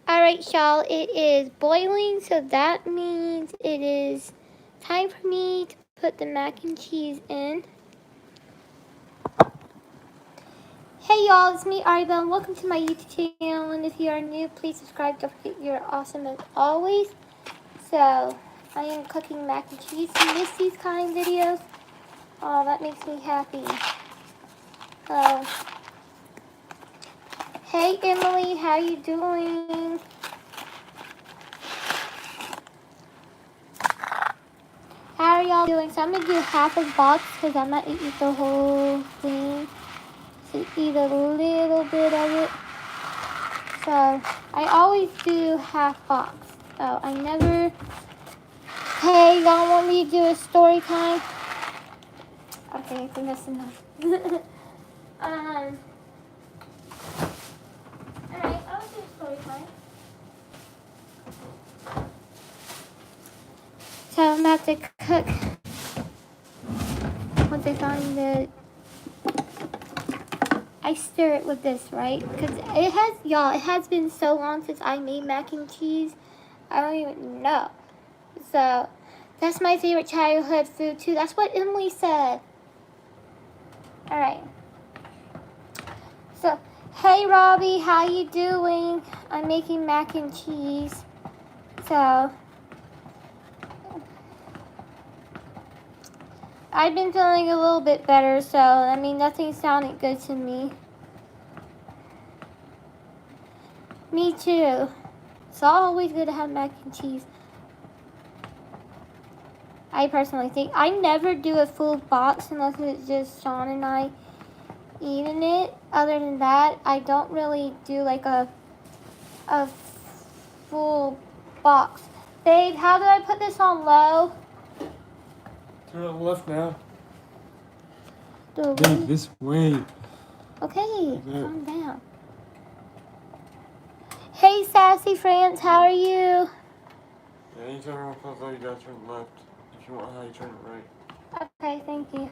Alright, y'all, it is boiling, so that means it is time for me to put the mac and cheese in. Hey y'all, it's me, Aribel, and welcome to my YouTube channel, and if you are new, please subscribe. Don't forget you're awesome as always. So, I am cooking mac and cheese. If you miss these kind of videos, oh, that makes me happy. Hey Emily, how you doing? How are y'all doing? So I'm going to do half a box because I'm not eating the whole thing. To eat a little bit of it. So I always do half box. So I never... Hey, y'all want me to do a story time? Okay, I think that's enough. Alright, I'll do a story time. So I'm about to cook. Once I find the... I stir it with this, right? Because it has, y'all, it has been so long since I made mac and cheese. I don't even know. So, that's my favorite childhood food, too. That's what Emily said. Alright. So, hey, Robbie, how you doing? I'm making mac and cheese. So, I've been feeling a little bit better, so, I mean, nothing sounded good to me. Me, too. It's always good to have mac and cheese. I personally think. I never do a full box unless it's just Sean and I eating it. Other than that, I don't really do like a full box. Babe, how do I put this on low? Turn it left now. Babe, this way. Okay, calm down. Hey, Sassy France, how are you? Yeah, anytime you're on the you gotta turn left. If you want how you turn it right. Okay, thank you.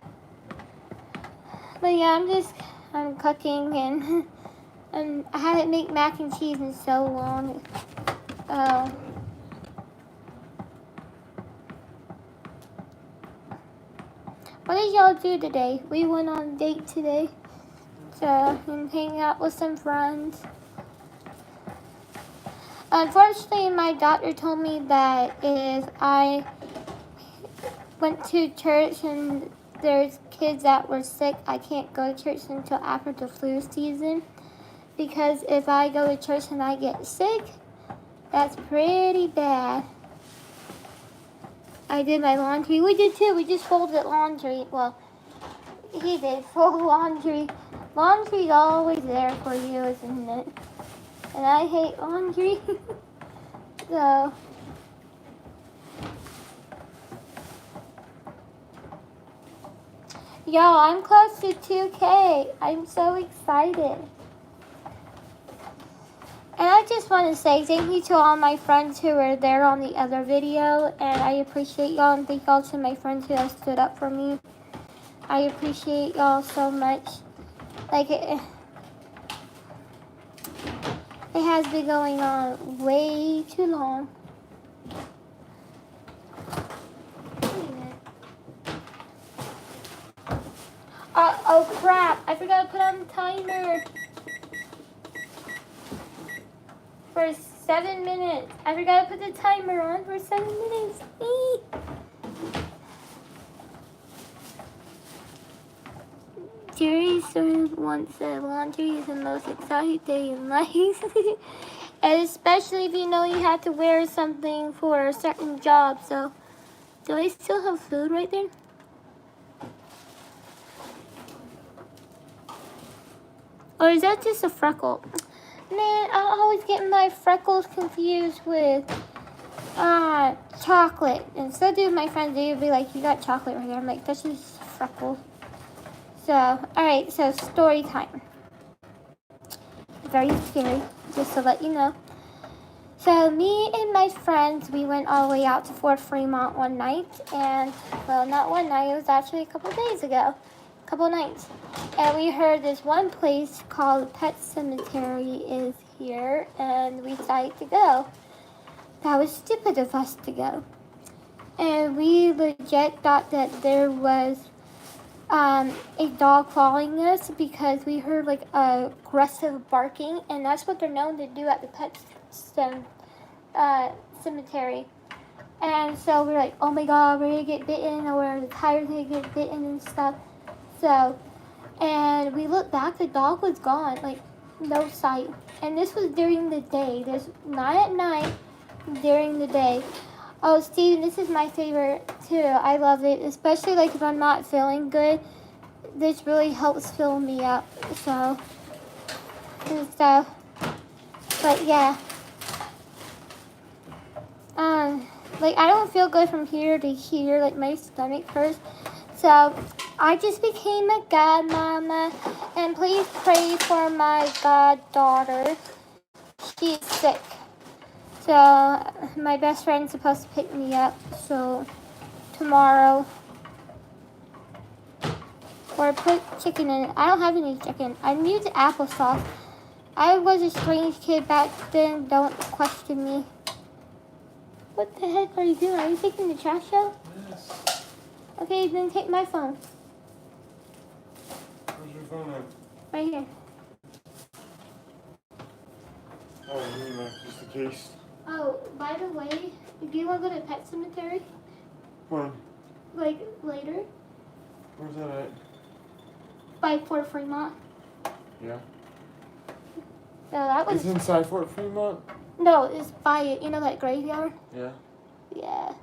But yeah, I'm cooking and I haven't made mac and cheese in so long. What did y'all do today? We went on a date today. So, and hang out with some friends. Unfortunately, my doctor told me that if I went to church and there's kids that were sick, I can't go to church until after the flu season. Because if I go to church and I get sick, that's pretty bad. I did my laundry. We did too. We just folded laundry. Well, he did fold laundry. Laundry's always there for you, isn't it? And I hate laundry. So... Y'all, I'm close to 2K. I'm so excited. And I just want to say thank you to all my friends who were there on the other video. And I appreciate y'all, and thank y'all to my friends who have stood up for me. I appreciate y'all so much. Like, it has been going on way too long. Oh crap, I forgot to put on the timer. For 7 minutes. I forgot to put the timer on for 7 minutes. Jerry sort of once said laundry is the most exciting day in life. And especially if you know you have to wear something for a certain job. So, do I still have food right there? Or is that just a freckle? Man, I always get my freckles confused with chocolate. And so do my friends. They'd be like, you got chocolate right there. I'm like, that's just freckles. So, alright, so story time. Very scary, just to let you know. So, me and my friends, we went all the way out to Fort Fremont one night. And, well, not one night, it was actually a couple days ago. couple nights. And we heard this one place called Pet Cemetery is here, and we decided to go. That was stupid of us to go. And we legit thought that there was a dog following us because we heard like aggressive barking, and that's what they're known to do at the pet cemetery. And so we're like, oh my god, we're gonna get bitten, or the tire's gonna get bitten and stuff. So, and we looked back, the dog was gone, like no sight. And this was during the day. This not at night, during the day. Oh, Steven, this is my favorite too. I love it, especially like if I'm not feeling good. This really helps fill me up. So, and stuff. But yeah. Like I don't feel good from here to here. Like my stomach hurts. So I just became a godmama, and please pray for my goddaughter. She's sick. So my best friend's supposed to pick me up. So tomorrow, or put chicken in it. I don't have any chicken. I need applesauce. I was a strange kid back then. Don't question me. What the heck are you doing? Are you taking the trash out? Yes. Okay, then take my phone. Where's your phone at? Right here. Oh, you mean like just the case? Oh, by the way, do you want to go to Pet Cemetery? When? Like later? Where's that at? By Fort Fremont. Yeah. So that was. It's inside Fort Fremont? No, it's by it. You know that graveyard? Yeah. Yeah.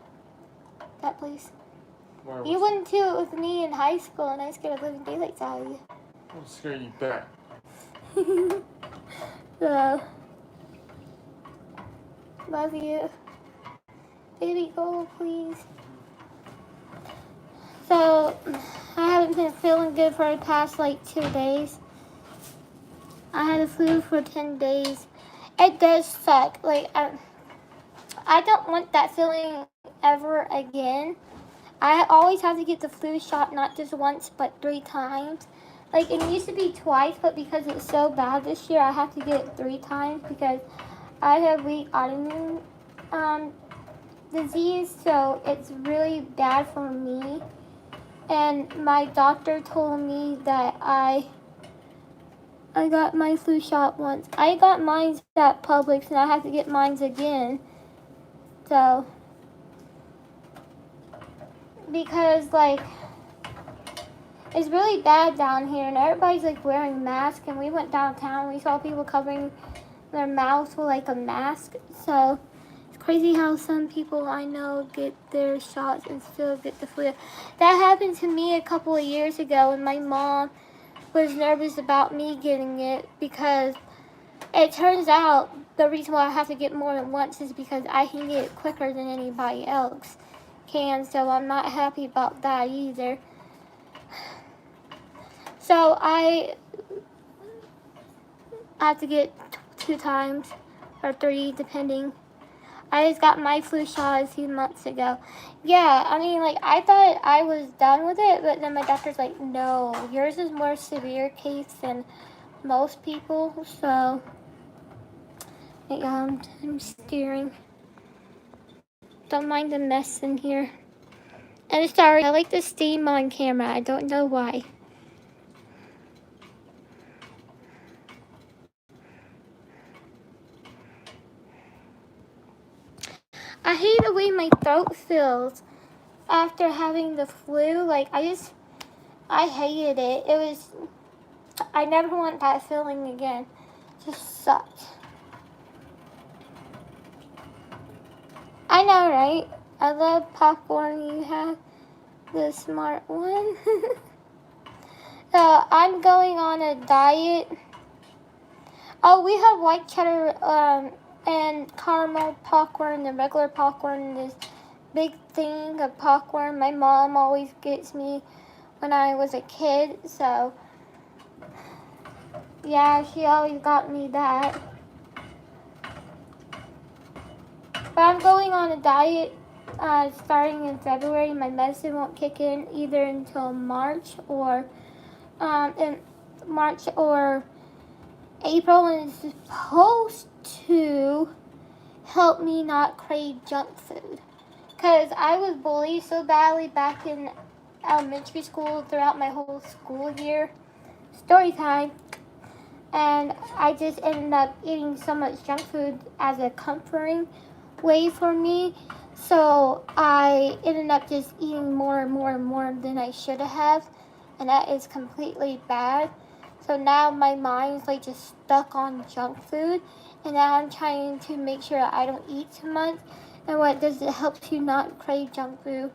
That place. Why, You went to it with me in high school, and I scared the living daylights out of you. I'll scare you back. So, love you. Baby, go, please. So, I haven't been feeling good for the past like 2 days. I had a flu for 10 days. It does suck. Like, I don't want that feeling ever again. I always have to get the flu shot, not just once, but 3 times. Like, it used to be twice, but because it's so bad this year, I have to get it 3 times because I have weak autoimmune disease, so it's really bad for me. And my doctor told me that I got my flu shot once. I got mine at Publix, and I have to get mine again. So, because, like, it's really bad down here, and everybody's, like, wearing masks, and we went downtown, we saw people covering their mouths with, like, a mask. So, it's crazy how some people I know get their shots and still get the flu. That happened to me a couple of years ago, and my mom was nervous about me getting it because it turns out the reason why I have to get more than once is because I can get it quicker than anybody else can, so I'm not happy about that either. So I have to get 2 times or 3 depending. I just got my flu shot a few months ago. Yeah, I mean, like, I thought I was done with it, but then my doctor's like, no, yours is more severe case than most people, so, yeah, I'm steering. Don't mind the mess in here. And sorry, I like the steam on camera. I don't know why. I hate the way my throat feels after having the flu. Like, I hated it. I never want that feeling again. It just sucked. I know, right? I love popcorn. You have the smart one. So, I'm going on a diet. Oh, we have white cheddar, and caramel popcorn, the regular popcorn, this big thing of popcorn my mom always gets me when I was a kid, so yeah, she always got me that. But I'm going on a diet starting in February. My medicine won't kick in either until March or in March or April, and it's supposed to help me not crave junk food. Because I was bullied so badly back in elementary school throughout my whole school year. Story time. And I just ended up eating so much junk food as a comforting way for me. So I ended up just eating more and more and more than I should have. And that is completely bad. So now my mind's like just stuck on junk food. And now I'm trying to make sure I don't eat too much. And what does it helps you not crave junk food.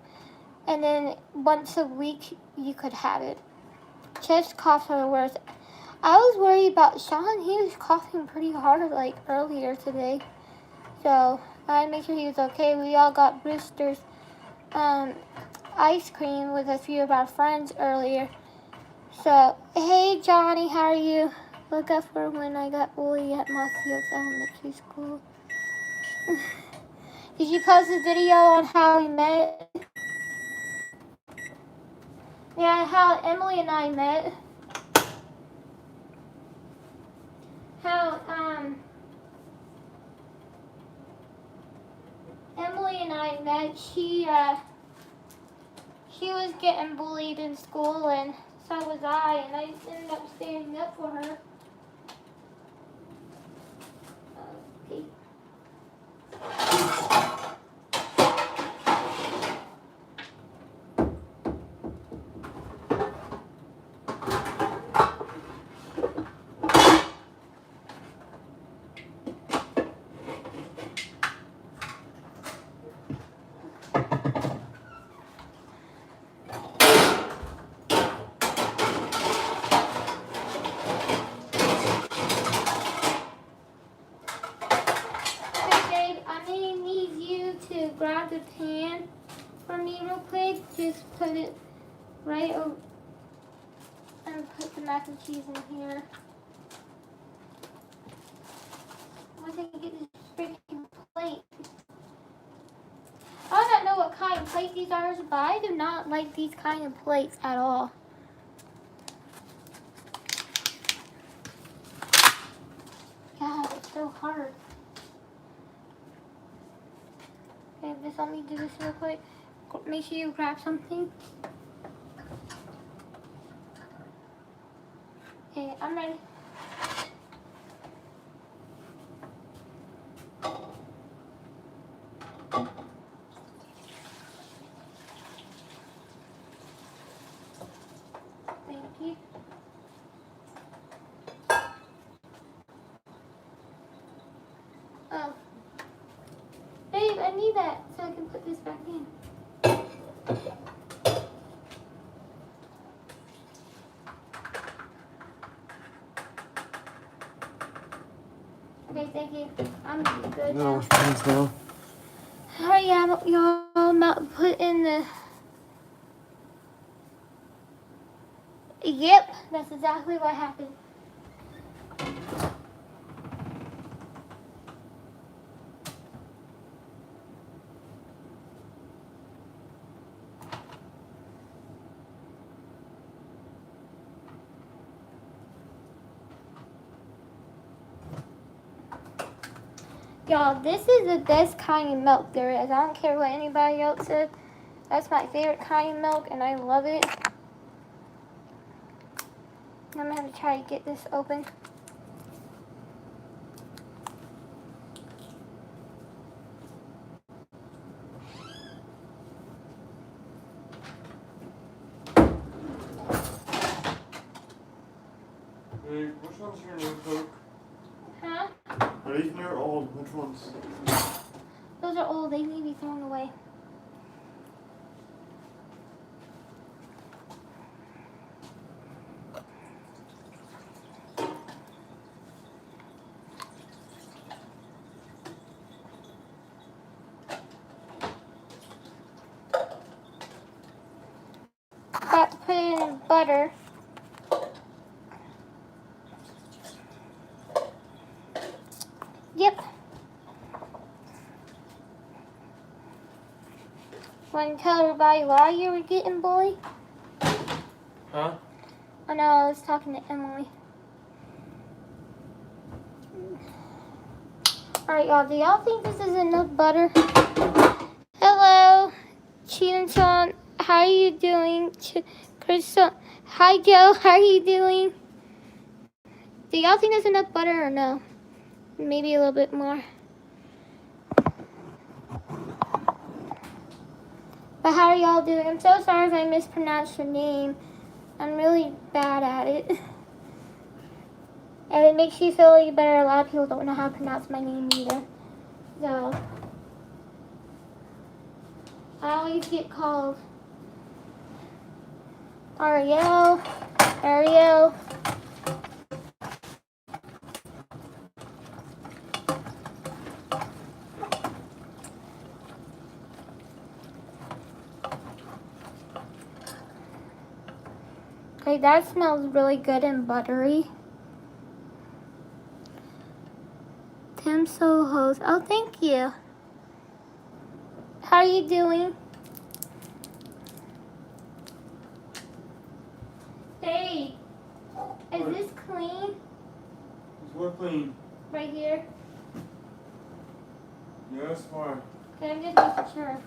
And then once a week you could have it. Chest coughs are the worst. I was worried about Sean. He was coughing pretty hard like earlier today. So I made sure he was okay. We all got Brewster's ice cream with a few of our friends earlier. So, hey Johnny, how are you? Look up for when I got bullied at Mossy Oaks Elementary School. Did you post a video on how we met? Yeah, how Emily and I met. How Emily and I met. She was getting bullied in school, and so was I, and I ended up standing up for her. Okay. Grab the pan for me real quick. Just put it right over and put the mac and cheese in here. Once I can get this freaking plate. I do not know what kind of plate these are, but I do not like these kind of plates at all. God, it's so hard. Okay, just let me do this real quick. Make sure you grab something. Okay, I'm ready. Thank you. Oh. Babe, I need that so I can put this back in. Okay, thank you. I'm good No, now. which one's now? Hurry up, y'all. I'm about to put in the... Yep, that's exactly what happened. Y'all, this is the best kind of milk there is. I don't care what anybody else says. That's my favorite kind of milk, and I love it. I'm going to have to try to get this open. Hey, which one's your new Coke? Huh? Are these new or old? Which ones? Those are old. They need to be thrown away. Got to put it in butter. Yep. Want to tell everybody why you were getting bullied? Huh? Oh no, I was talking to Emily. Alright, y'all, do y'all think this is enough butter? Hello, Chinatown, how are you doing? Crystal, hi Joe, how are you doing? Do y'all think there's enough butter or no? Maybe a little bit more. But how are y'all doing? I'm so sorry if I mispronounced your name. I'm really bad at it. And it makes you feel like better. A lot of people don't know how to pronounce my name either. So, I always get called Ariel. Okay, that smells really good and buttery. Tim Soho's. Oh, thank you. How are you doing? Hey, is this clean? Is what clean? Right here? Yeah, that's fine. Okay, I'm just making sure.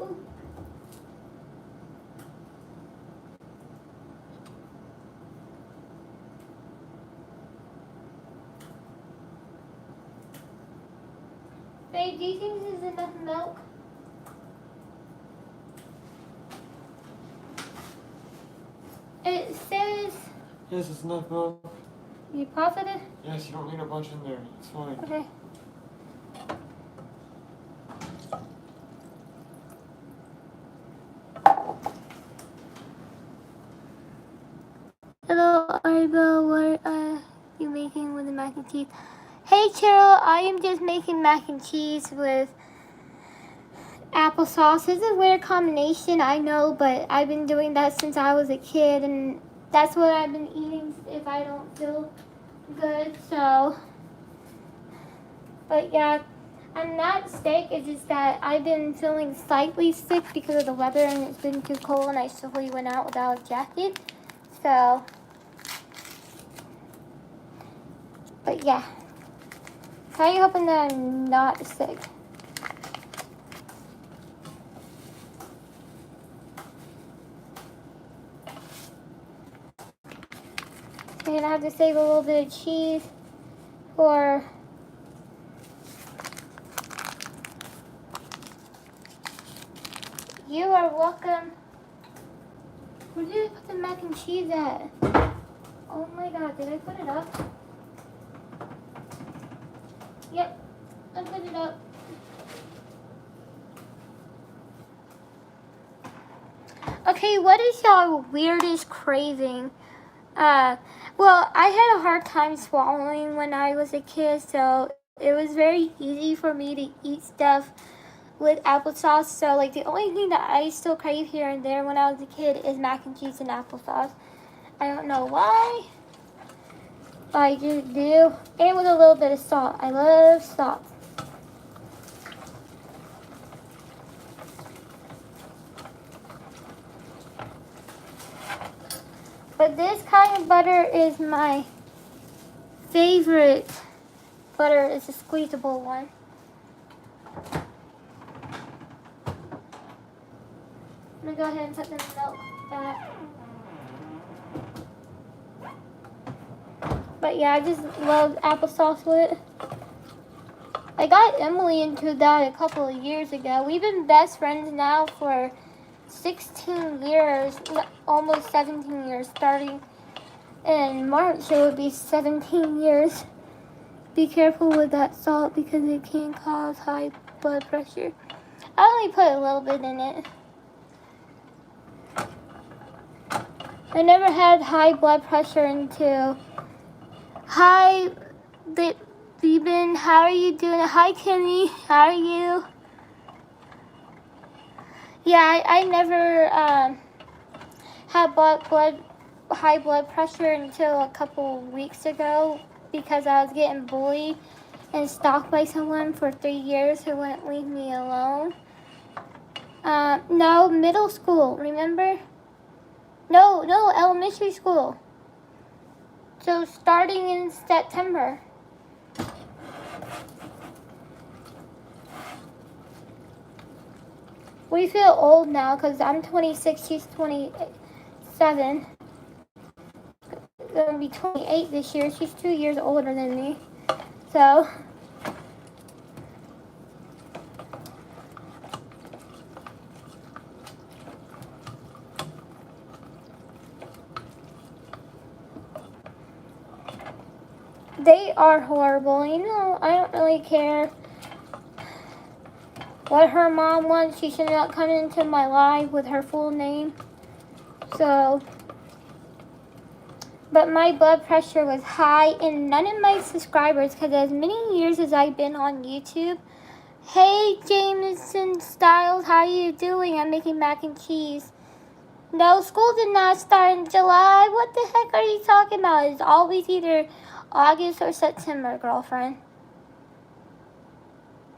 Ooh. Babe, do you think this is enough milk? It says... Yes, it's enough milk. You positive? Yes, you don't need a bunch in there. It's fine. Okay. Hello, Ariel. What are you making with the mac and cheese? Hey, Cheryl. I am just making mac and cheese with applesauce. It's a weird combination, I know, but I've been doing that since I was a kid, and that's what I've been eating if I don't feel good, so. But yeah, I'm not sick. It's just that I've been feeling slightly sick because of the weather, and it's been too cold, and I simply went out without a jacket. So, but yeah. How are you hoping that I'm not sick? I'm gonna have to save a little bit of cheese for you are welcome. Where did I put the mac and cheese at? Oh my god, did I put it up? Yep, I put it up. Okay, what is your weirdest craving? Well, I had a hard time swallowing when I was a kid, so it was very easy for me to eat stuff with applesauce. So, like, the only thing that I still crave here and there when I was a kid is mac and cheese and applesauce. I don't know why, but I just do. And with a little bit of salt. I love salt. But this kind of butter is my favorite butter. It's a squeezable one. I'm gonna go ahead and put the milk back. But yeah, I just love applesauce with it. I got Emily into that a couple of years ago. We've been best friends now for 16 years, almost 17 years, starting in March. It would be 17 years. Be careful with that salt because it can cause high blood pressure. I only put a little bit in it. I never had high blood pressure until... Hi, Beben, how are you doing? Hi, Kimmy, how are you? Yeah, I never had high blood pressure until a couple weeks ago because I was getting bullied and stalked by someone for 3 years who wouldn't leave me alone. No, middle school, remember? No, elementary school. So starting in September. We feel old now because I'm 26, she's 27. Gonna be 28 this year. She's 2 years older than me. So they are horrible. You know, I don't really care what her mom wants. She should not come into my life with her full name. So, but my blood pressure was high, and none of my subscribers, because as many years as I've been on YouTube. Hey, Jameson Styles, how are you doing? I'm making mac and cheese. No, school did not start in July. What the heck are you talking about? It's always either August or September, girlfriend.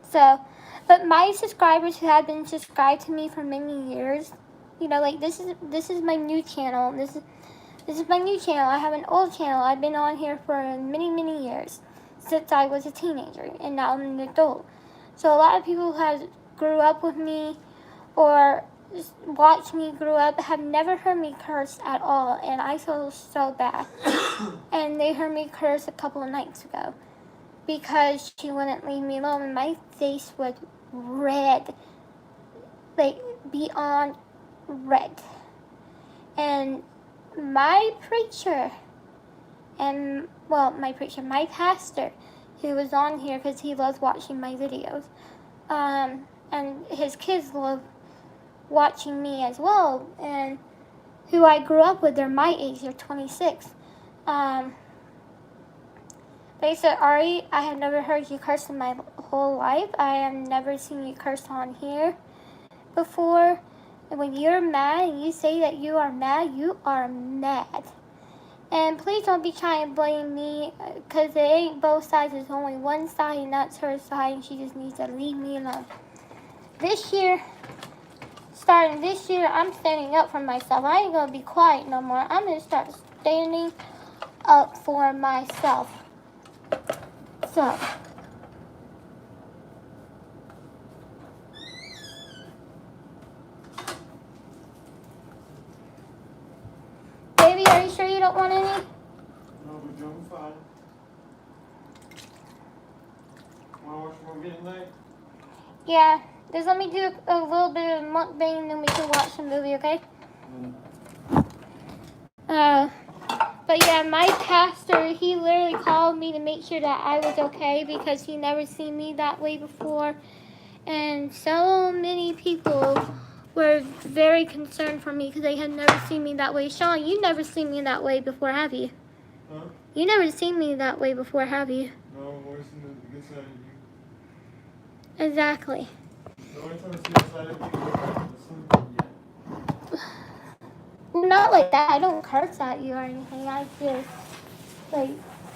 So, but my subscribers who have been subscribed to me for many years, you know, like this is my new channel. This is my new channel. I have an old channel. I've been on here for many years, since I was a teenager, and now I'm an adult. So a lot of people who have grew up with me or watched me grow up have never heard me curse at all, and I feel so bad. And they heard me curse a couple of nights ago because she wouldn't leave me alone, and my face was red, like beyond red. And my preacher and, well, my pastor, who was on here because he loves watching my videos, and his kids love watching me as well, and who I grew up with, they're my age, they're 26. They said, Ari, I have never heard you curse in my whole life. I have never seen you curse on here before. And when you're mad and you say that you are mad, you are mad. And please don't be trying to blame me, because it ain't both sides. There's only one side, and that's her side, and she just needs to leave me alone. This year, starting this year, I'm standing up for myself. I ain't going to be quiet no more. I'm going to start standing up for myself. So, baby, are you sure you don't want any? No, we're doing fine. Wanna watch a movie tonight? Yeah, just let me do a little bit of mukbang, and then we can watch some movie, okay? But yeah, my pastor, he literally called me to make sure that I was okay because he never seen me that way before. And so many people were very concerned for me because they had never seen me that way. Sean, you never seen me that way before, have you? Huh? You never seen me that way before, have you? No, I've always seen the good side of you. Exactly. The only time I see the side of you is the sun. Not like that. I don't curse at you or anything. I just, like,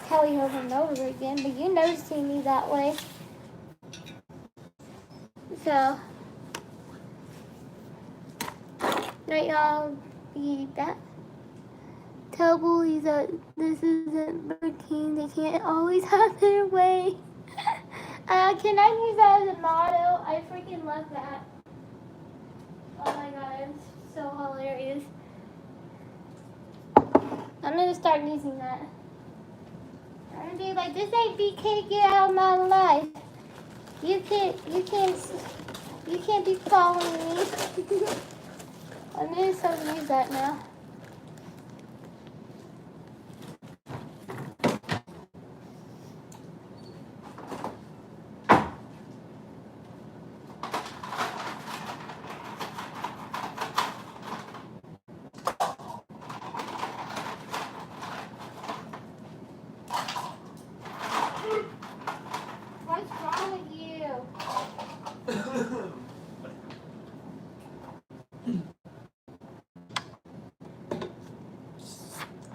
tell you over and over again. But you never see me that way. So, right, y'all, be that. Tell bullies that this isn't Burger King. They can't always have their way. Can I use that as a motto? I freaking love that. Oh my god, it's so hilarious. I'm gonna start using that. I'm gonna be like, this ain't BK, get out of my life. You can't be following me. I'm gonna start to use that now. What's wrong with you?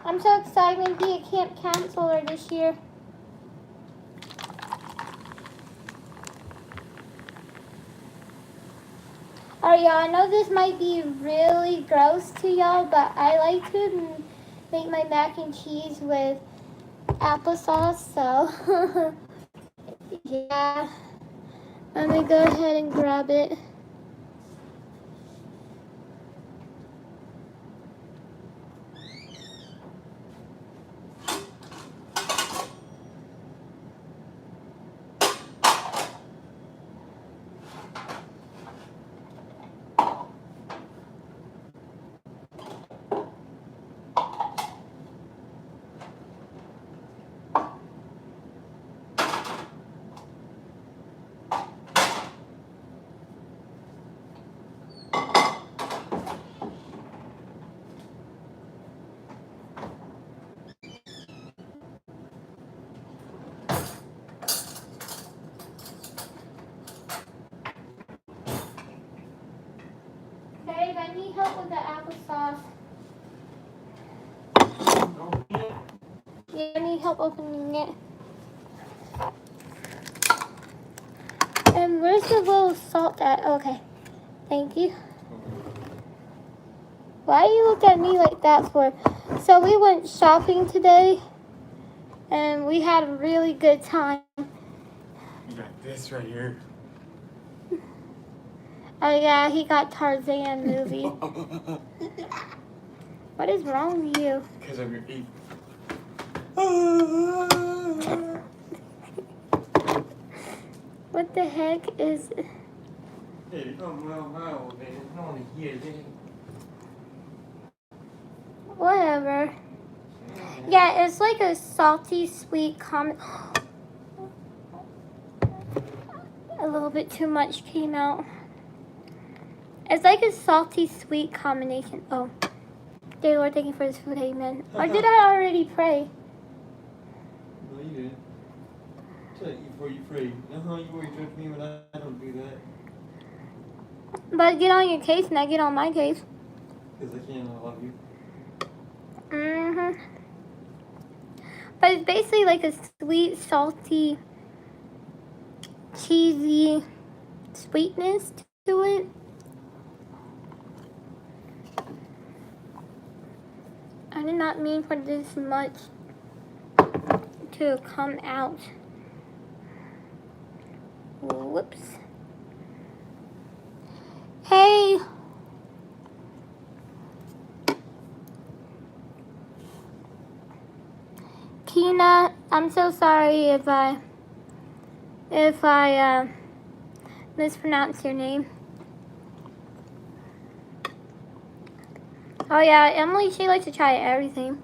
I'm so excited to be a camp counselor this year. Alright, y'all, I know this might be really gross to y'all, but I like to make my mac and cheese with applesauce, so yeah. I'm gonna go ahead and grab it. Babe, I need help with the applesauce. Yeah, I need help opening it. And where's the little salt at? Okay, thank you. Why you look at me like that for? So we went shopping today, and we had a really good time. You got this right here. Oh yeah, he got Tarzan movie. What is wrong with you? Because of your eat. What the heck is? Hey, come well, man. I don't want to hear that. Whatever. Yeah, it's like a salty, sweet a little bit too much came out. It's like a salty, sweet combination. Oh, dear Lord, thank you for this food, amen. Or did I already pray? No, you didn't. Tell you before you pray. You always judge me when I don't do that. But get on your case and I get on my case. Because I can't, I love you. But it's basically like a sweet, salty, cheesy sweetness to it. I did not mean for this much to come out. Whoops. Hey. Kina, I'm so sorry if I mispronounce your name. Oh yeah, Emily, she likes to try everything.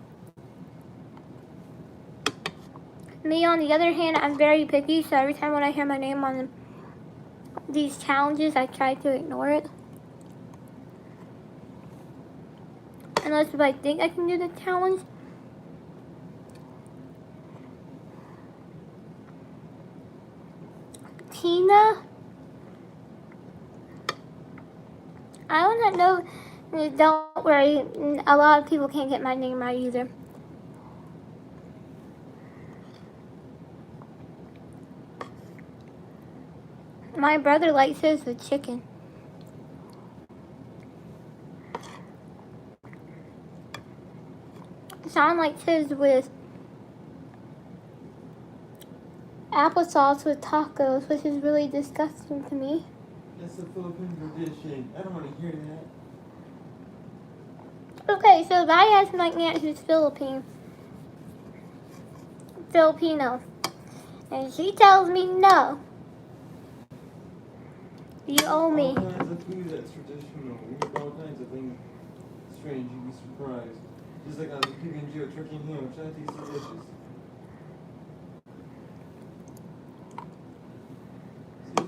Me, on the other hand, I'm very picky, so every time when I hear my name on these challenges, I try to ignore it. Unless if I think I can do the challenge. Tina? I do not know. Don't worry, a lot of people can't get my name right either. My brother likes his with chicken. Sean likes his with applesauce with tacos, which is really disgusting to me. That's a Philippine tradition. I don't want to hear that. Okay, so I asked my aunt who's Filipino. And she tells me no. You owe me. All kinds of food that's traditional. We make all kinds of things strange. You'd be surprised. Just like on the PB&J or turkey and ham, which I think is delicious. See?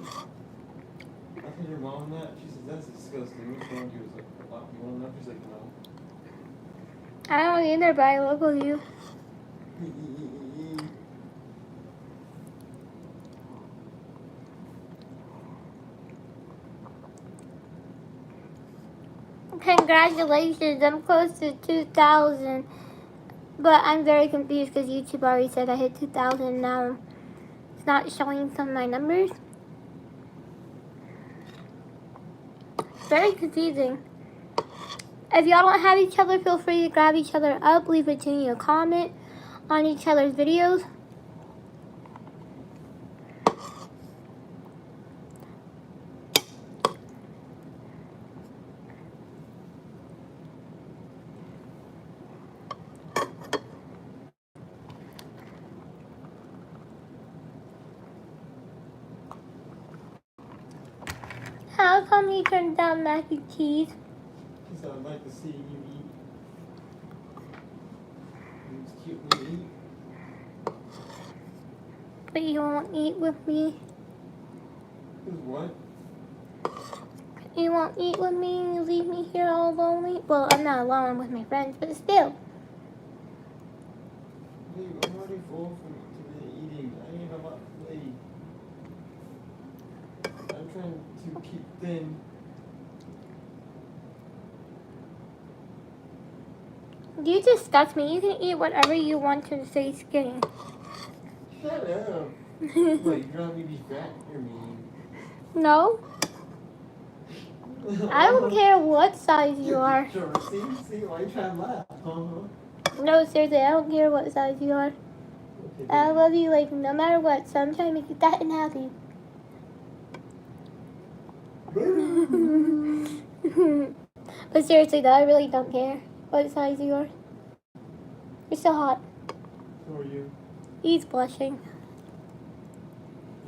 I told your mom that. She says, that's disgusting. What's wrong with you? I was like, "Wow, you want enough?" She's like, no. I don't either, but I look with you. Congratulations, I'm close to 2,000. But I'm very confused because YouTube already said I hit 2,000 now. It's not showing some of my numbers. Very confusing. If y'all don't have each other, feel free to grab each other up, leave a comment on each other's videos. How come you turned down mac and cheese? Because I'd like to see you eat. It's cute when you eat. But you won't eat with me? Because what? You won't eat with me and you leave me here all lonely? Well, I'm not alone with my friends, but still. Babe, I'm already full from today eating. I ate a lot today. I'm trying to keep thin. You disgust me. You can eat whatever you want to stay skinny. Shut up. What, you're trying to be fat? You're mean. No, I don't care what size you are. Sure, see, why you trying to laugh? No, seriously, I don't care what size you are. Okay, I love you like no matter what, so I'm trying to make you fat and happy. But seriously though, I really don't care what size you are. You're so hot. So are you. He's blushing.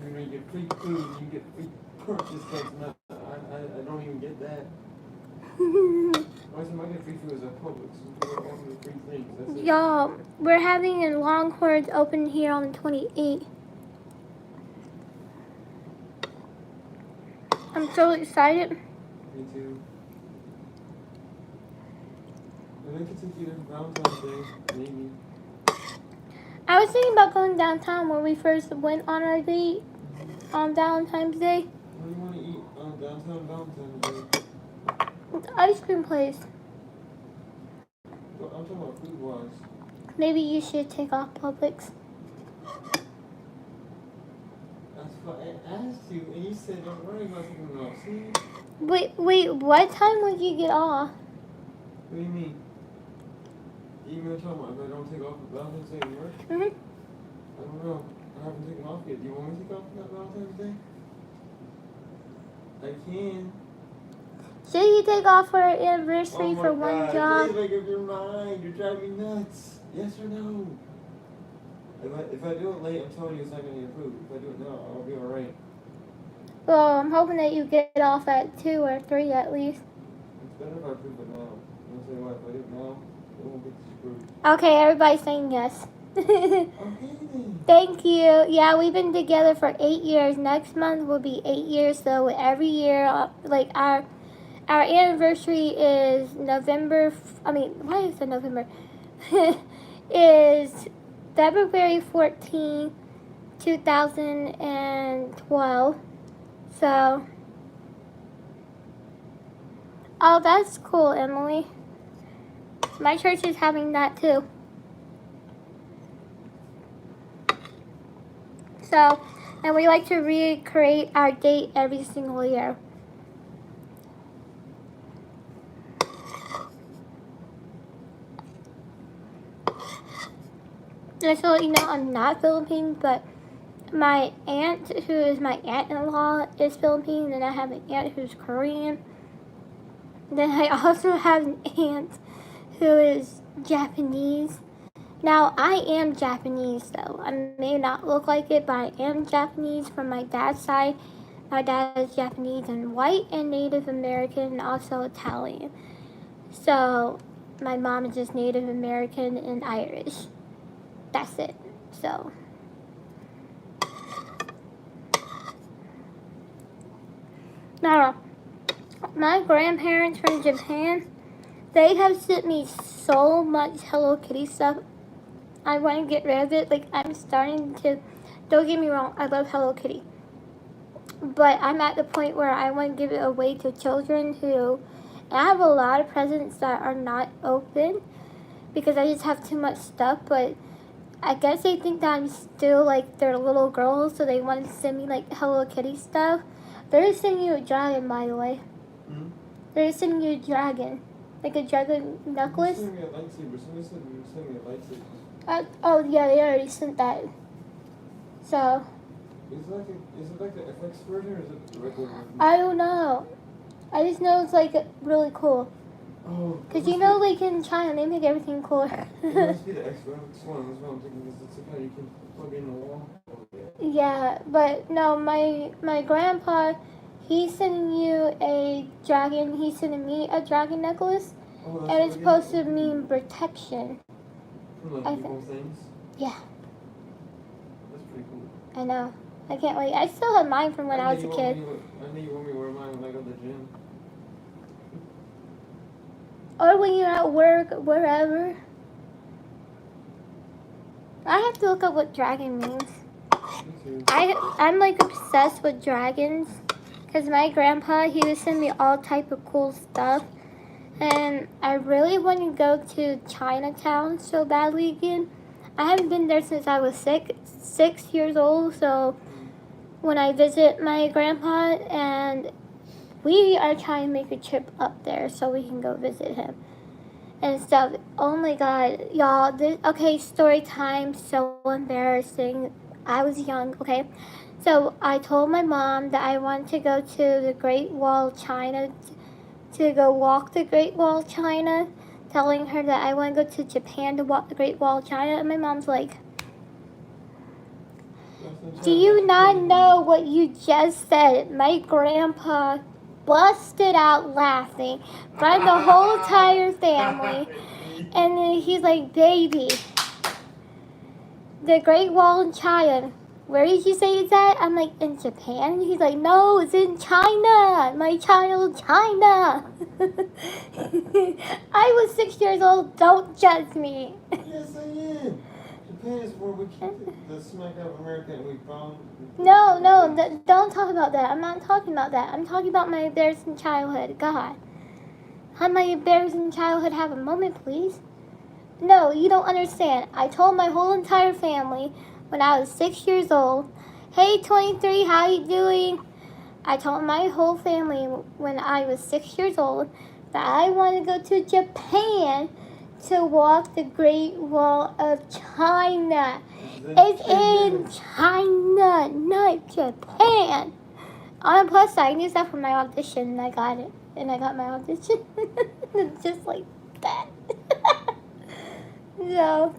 You're gonna get free food and you get free purchase. I don't even get that. Why should I get free food as a public? So people offer the free things. That's it. Y'all, we're having a Longhorns open here on the 28th. I'm so excited. Me too. And I could take you to Valentine's Day, maybe. I was thinking about going downtown where we first went on our date on Valentine's Day. What do you want to eat on downtown Valentine's Day? The ice cream place. But I'm talking about food-wise. Maybe you should take off Publix. That's what I asked you, and you said don't worry about taking off. See? Wait, what time would you get off? What do you mean? You even talking about if I don't take off for Valentine's Day at work? Mm-hmm. I don't know. I haven't taken off yet. Do you want me to take off for that Valentine's Day? I can. Should you take off for our anniversary for one God. job? Please make up your mind. You're driving me nuts. Yes or no? If I do it late, I'm telling you it's not going to get approved. If I do it now, I'll be alright. Well, I'm hoping that you get off at 2 or 3 at least. It's better if I approve it now. I'll tell you what, if I do it now, it won't get approved. Okay, everybody's saying yes. Okay then. Thank you. Yeah, we've been together for 8 years. Next month will be 8 years. So every year, like our anniversary is November. Why is it November? Is February 14, 2012. So, oh, that's cool, Emily. My church is having that too. So, and we like to recreate our date every single year. Just to let you know, I'm not Filipino, but my aunt, who is my aunt-in-law, is Filipino, and then I have an aunt who's Korean. Then I also have an aunt who is Japanese. Now, I am Japanese, though. I may not look like it, but I am Japanese from my dad's side. My dad is Japanese and white and Native American and also Italian. So, my mom is just Native American and Irish. That's it. So, now, my grandparents from Japan, they have sent me so much Hello Kitty stuff. I want to get rid of it. Like, I'm starting to, don't get me wrong, I love Hello Kitty. But I'm at the point where I want to give it away to children who, and I have a lot of presents that are not open because I just have too much stuff, but I guess they think that I'm still like their little girls, so they want to send me like Hello Kitty stuff. They're sending you a dragon, by the way. Hmm? They're sending you a dragon. Like a dragon necklace. Send me a lightsaber. Somebody send me a lightsaber. Oh yeah, they already sent that. So. Is it like the FX version or is it the regular version? I don't know. I just know it's like really cool. Oh. Cause you know, like in China, they make everything cooler. It must be the Xbox One. That's what I'm thinking. Because it's like how you can plug in the wall. Yeah, but no, my grandpa, he's sending you a dragon. He's sending me a dragon necklace, Oh, and it's supposed to mean protection. From like evil things. Yeah. That's pretty cool. I know. I can't wait. I still have mine from when I was a kid. I know you want me to wear mine when I go to the gym. Or when you're at work, wherever. I have to look up what dragon means. Me too. I'm like obsessed with dragons. Because my grandpa, he would send me all type of cool stuff. And I really want to go to Chinatown so badly again. I haven't been there since I was 6 years old. So when I visit my grandpa, and we are trying to make a trip up there so we can go visit him and stuff. Oh my god, y'all. Okay, story time. So embarrassing. I was young, okay? So I told my mom that I wanted to go to the Great Wall of China, to go walk the Great Wall of China, telling her that I want to go to Japan to walk the Great Wall of China. And my mom's like, do you not know what you just said? My grandpa busted out laughing in front of the whole entire family. And then he's like, baby, the Great Wall in China, where did you say it's at? I'm like, in Japan? He's like, no, it's in China. My child, China. I was 6 years old. Don't judge me. Yes, I am. Japan is where we keep the smack out of America and we found... No, don't talk about that. I'm not talking about that. I'm talking about my embarrassing childhood. God. Have my embarrassing childhood have a moment, please? No, you don't understand. I told my whole entire family when I was 6 years old, hey, 23, how you doing? I told my whole family when I was 6 years old that I want to go to Japan to walk the Great Wall of China. It's in China, not Japan. On a plus side, I used that for my audition, and I got it. And I got my audition. Just like that. So,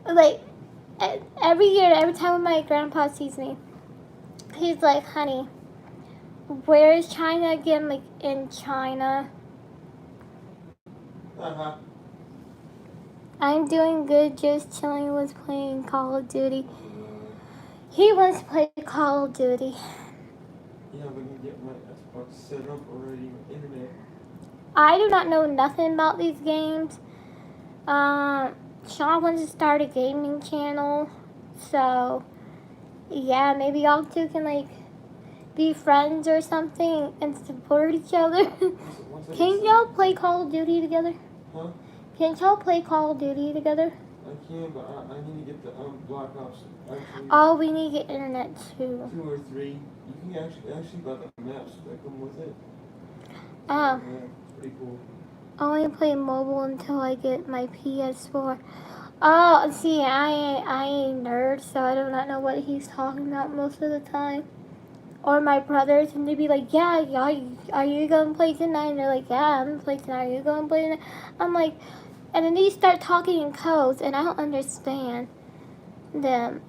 like, every year, every time my grandpa sees me, he's like, honey, where is China again? Like, in China. Uh-huh. I'm doing good, just chilling with playing Call of Duty. He wants to play Call of Duty. Yeah, we can get my Xbox set up already with internet. I do not know nothing about these games. Sean wants to start a gaming channel. So, yeah, maybe y'all two can, like, be friends or something and support each other. Can't y'all play Call of Duty together? Huh? Can't y'all play Call of Duty together? I can, but I need to get the Black Ops. Actually, Oh, we need to get internet too. 2 or 3. You can actually buy the maps that come with it. Oh. Yeah, pretty cool. I only play mobile until I get my PS4. Oh, see, I ain't nerd, so I do not know what he's talking about most of the time. Or my brothers, and they'd be like, yeah, are you going to play tonight? And they're like, yeah, I'm going to play tonight. Are you going to play tonight? I'm like, and then they start talking in codes, and I don't understand them.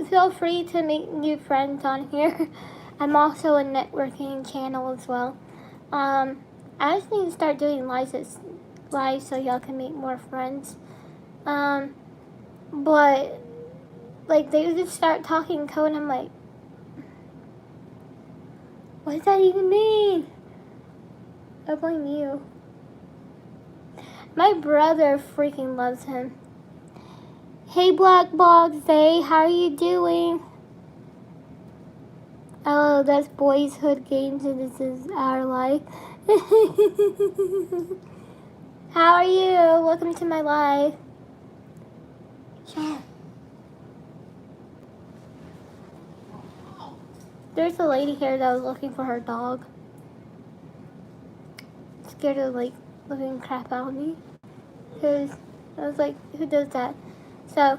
Feel free to make new friends on here. I'm also a networking channel as well. I just need to start doing live so y'all can make more friends. But, like, they just start talking code, and I'm like, what does that even mean? I blame you. My brother freaking loves him. Hey, Black Box, hey, how are you doing? Oh, that's Boys Hood Games, and this is our life. How are you? Welcome to my life. Sure. There's a lady here that was looking for her dog. scared the like living crap out of me. Because I was like, who does that? So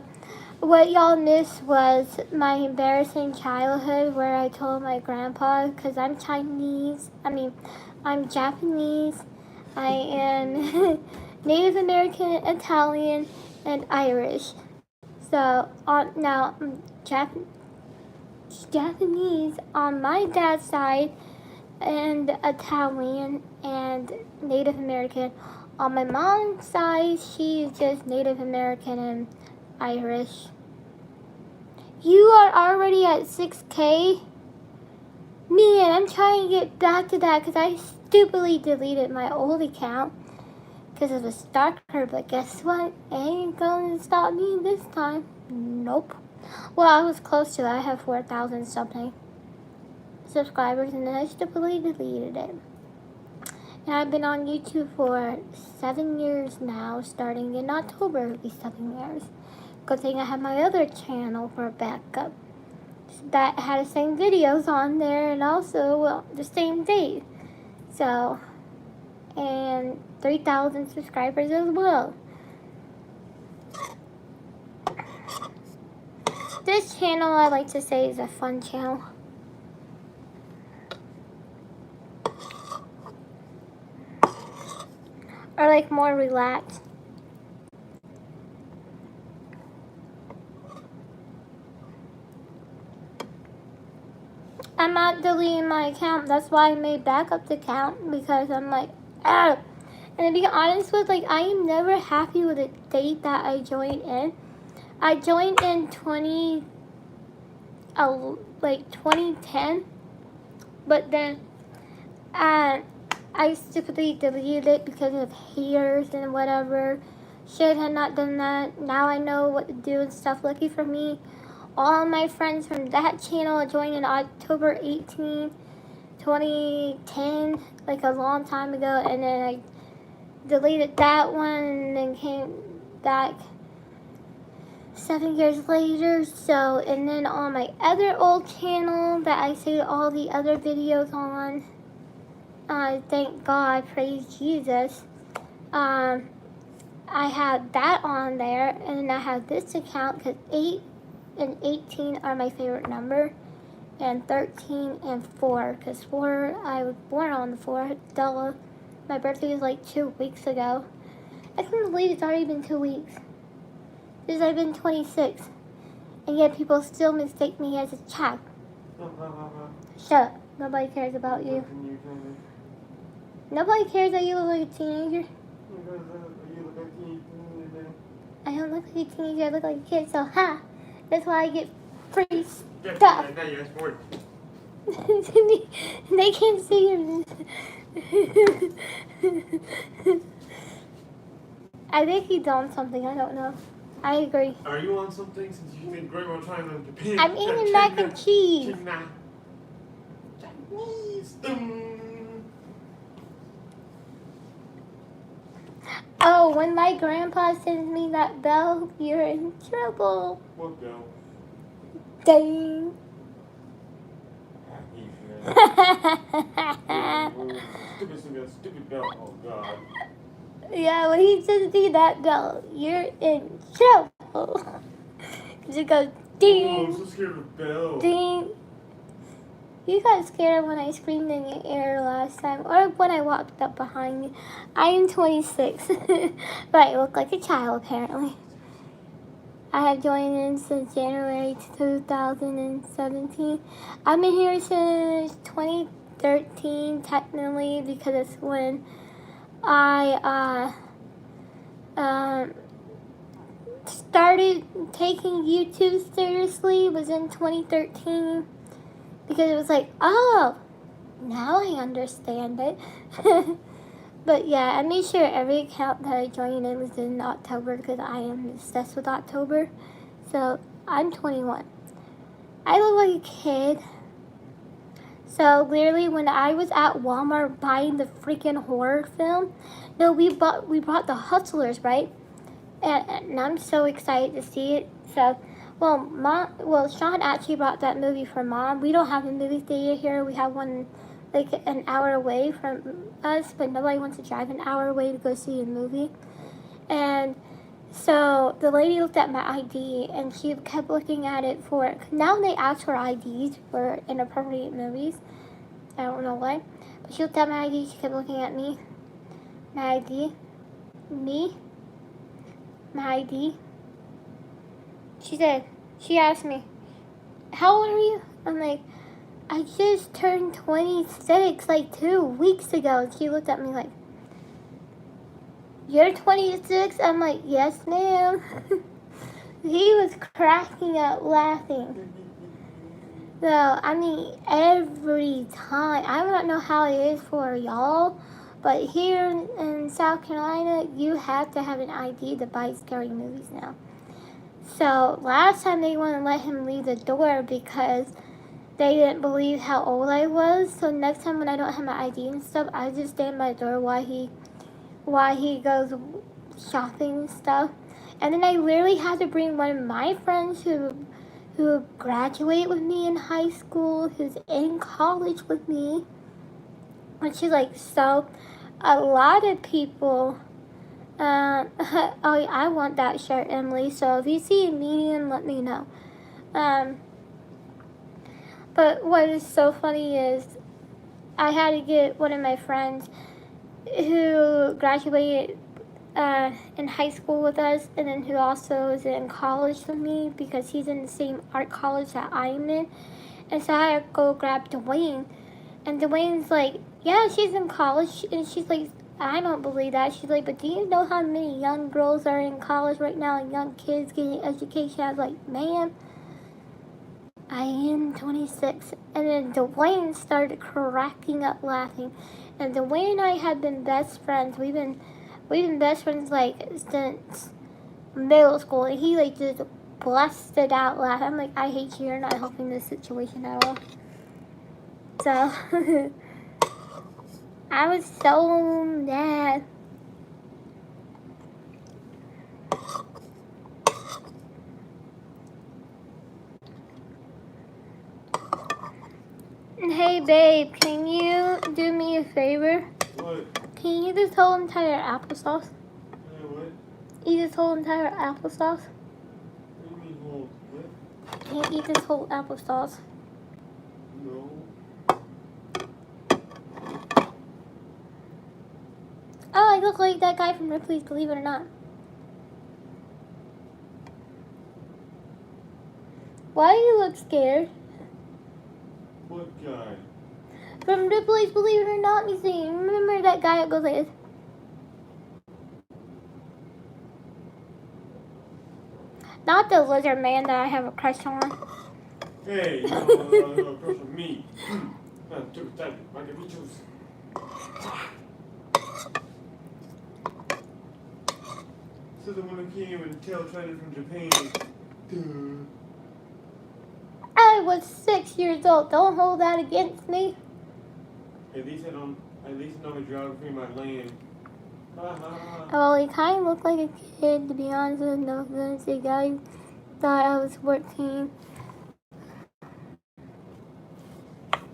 what y'all missed was my embarrassing childhood where I told my grandpa, because I'm Japanese, I am Native American, Italian, and Irish. So now Japanese on my dad's side, and Italian and Native American. On my mom's side, she's just Native American and Irish. You are already at 6K? Man, I'm trying to get back to that because I stupidly deleted my old account because it was stalker, but guess what? It ain't going to stop me this time. Nope. Well, I was close to that. I have 4,000 something subscribers and I stupidly deleted it. And I've been on YouTube for 7 years now, starting in October. It'll be 7 years. Good thing I have my other channel for backup that had the same videos on there and also the same date. So, and 3,000 subscribers as well. This channel, I like to say, is a fun channel. Or like more relaxed. I'm not deleting my account. That's why I made backup the account, because I'm like, ah. And to be honest with, like, I am never happy with the date that I joined in. I joined in 2010, but then I stupidly deleted it because of haters and whatever. Should have not done that. Now I know what to do and stuff. Lucky for me, all my friends from that channel joined in October 18, 2010, like a long time ago, and then I deleted that one and then came back 7 years later. So, and then on my other old channel that I saved all the other videos on, thank God, praise Jesus, I had that on there, and then I have this account because 8 and 18 are my favorite number, and 13 and 4, because 4, I was born on the 4th, duh. My birthday was like 2 weeks ago. I can't believe it's already been 2 weeks. Since I've been 26. And yet people still mistake me as a child. Shut up. Nobody cares about you. Nobody cares that you look like a teenager. I don't look like a teenager, I look like a kid, so ha! That's why I get free stuff. They can't see him. I think he's on something, I don't know. I agree. Are you on something since you made Grandma trying to Japan? I'm eating mac and cheese. Chinese. Oh, when my grandpa sends me that bell, you're in trouble. What bell? Dang. Stupid bell. Oh God. Yeah, when he sends me that bell, you're in trouble. It goes ding. Oh, I'm so scared of a bell. Ding. You got scared when I screamed in your ear last time, or when I walked up behind you. I am 26, but I look like a child apparently. I have joined in since January 2017. I've been here since 2013 technically, because it's when I started taking YouTube seriously. Was in 2013. Because it was like, oh, now I understand it. But yeah, I made sure every account that I joined in was in October because I am obsessed with October. So I'm 21. I look like a kid. So literally when I was at Walmart buying the freaking horror film, no, we bought The Hustlers, right? And I'm so excited to see it. So, Sean actually brought that movie for Mom. We don't have a movie theater here. We have one in like an hour away from us, but nobody wants to drive an hour away to go see a movie. And so the lady looked at my ID and she kept looking at it for, now they ask for IDs for inappropriate movies. I don't know why. But she looked at my ID, she kept looking at me. My ID. Me. My ID. She asked me, how old are you? I'm like, I just turned 26 like 2 weeks ago. And she looked at me like, you're 26? I'm like, yes, ma'am. He was cracking up laughing. So, I mean, every time, I don't know how it is for y'all, but here in South Carolina, you have to have an ID to buy scary movies now. So, last time they wouldn't let him leave the door because they didn't believe how old I was. So, next time when I don't have my ID and stuff, I just stand by the door while he goes shopping and stuff. And then I literally had to bring one of my friends who graduated with me in high school, who's in college with me. And she's like, so a lot of people, oh, I want that shirt, Emily. So if you see a medium, let me know. But what is so funny is I had to get one of my friends who graduated in high school with us, and then who also is in college with me because he's in the same art college that I'm in. And so I had to go grab Dwayne, and Dwayne's like, yeah, she's in college. And she's like, I don't believe that. She's like, but do you know how many young girls are in college right now and young kids getting education? I was like, man, I am 26. And then Dwayne started cracking up laughing. And Dwayne and I have been best friends. We've been best friends like since middle school, and he like just busted out laughing. I'm like, I hate you. You're not helping this situation at all. So I was so mad. Hey babe, can you do me a favor? What? Can you eat this whole entire applesauce? Yeah, what? Eat this whole entire applesauce? What do you mean whole? What? Can you eat this whole applesauce? No. Oh, I look like that guy from Ripley's Believe It or Not. Why do you look scared? What guy? From Ripley's Believe It or Not museum. Remember that guy that goes like this? Not the lizard man that I have a crush on. Hey, you don't have a crush on me. So the one who came and tell China from Japan. I was 6 years old. Don't hold that against me. At least I know the geography of my land. Well, he kind of looked like a kid, to be honest with you. No offense, the guy thought I was 14.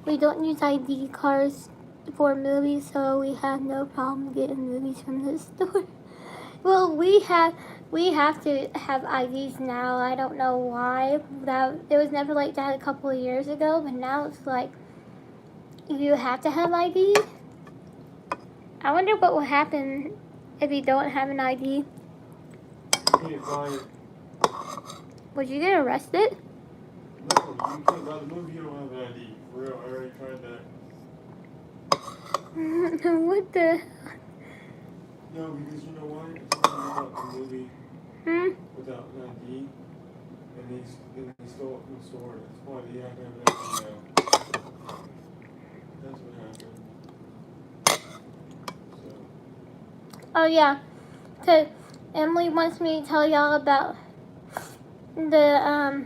We don't use ID cards for movies, so we have no problem getting movies from the store. Well, we have to have IDs now. I don't know why. It was never like that a couple of years ago, but now it's like you have to have ID. I wonder what will happen if you don't have an ID. You can't buy it. Would you get arrested? No, you can't buy the movie. You don't have an ID. For real, I already tried that. What the? No, because you know why? It's not about the movie without an ID, and they stole it from the store. That's why they have to have an ID now. That's what happened. So. Oh yeah, cause Emily wants me to tell y'all about the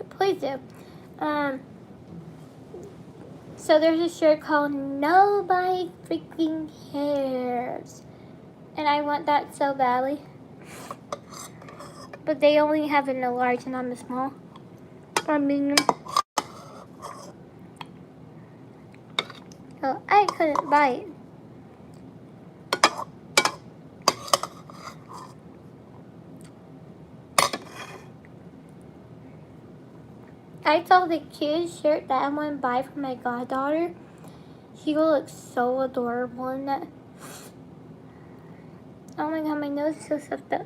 please do. So there's a shirt called Nobody Freaking Cares. And I want that so badly. But they only have it in a large and I'm a small. Or medium. So I couldn't bite. I saw the cute shirt that I want to buy for my goddaughter. She will look so adorable in that. Oh my god, my nose is so stuffed up.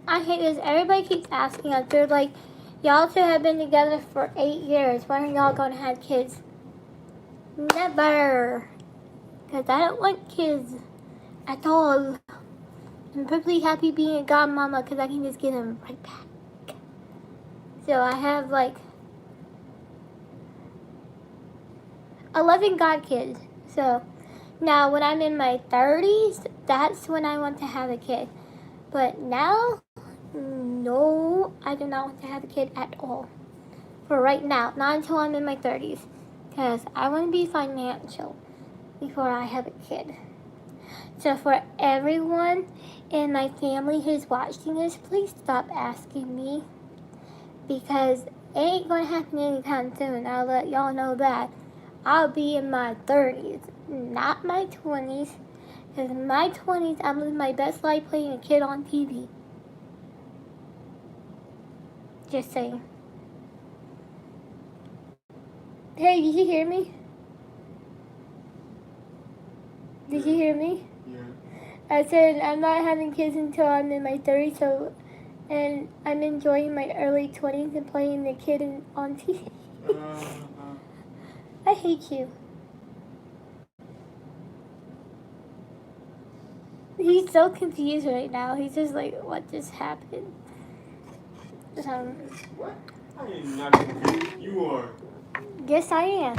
I hate this. Everybody keeps asking us. They're like, y'all two have been together for 8 years. When are y'all going to have kids? Never. Because I don't want kids at all. I'm perfectly happy being a godmama because I can just get them right back. So I have like 11 godkids. So now when I'm in my 30s, that's when I want to have a kid. But now, no, I do not want to have a kid at all. For right now, not until I'm in my 30s. Because I want to be financial before I have a kid. So for everyone in my family who's watching this, please stop asking me. Because it ain't going to happen anytime soon. I'll let y'all know that. I'll be in my 30s, not my 20s. Because in my 20s, I'm living my best life playing a kid on TV. Just saying. Hey, did you hear me? Did you hear me? Yeah. I said I'm not having kids until I'm in my 30s, and I'm enjoying my early 20s and playing the kid on TV. I hate you. He's so confused right now. He's just like, what just happened? What? I am not confused. You are. Yes, I am.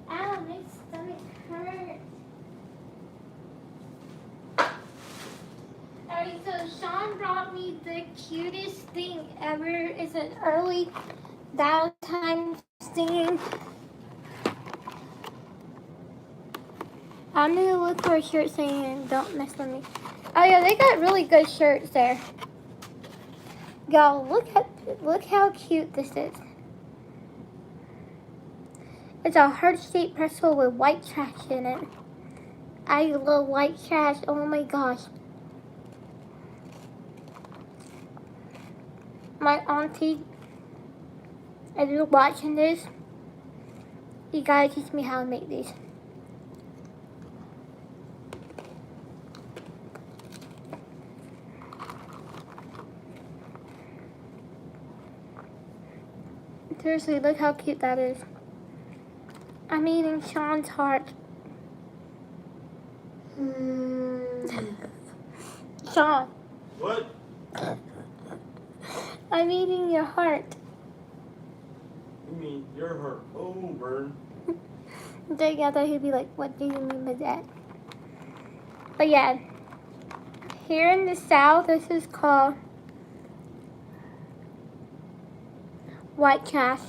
Ow, my stomach hurts. Alright, so Sean brought me the cutest thing ever. It's an early Valentine's thing. I'm gonna look for a shirt saying don't mess with me. Oh yeah, they got really good shirts there. Y'all, look how cute this is. It's a heart-shaped pretzel with white trash in it. I love white trash. Oh my gosh. My auntie, if you're watching this, you gotta teach me how to make these. Seriously, look how cute that is. I'm eating Sean's heart. Sean. What? I'm eating your heart. You mean your heart? Oh, burn. Dang, I thought he'd be like, what do you mean by that? But yeah, here in the South, this is called white trash.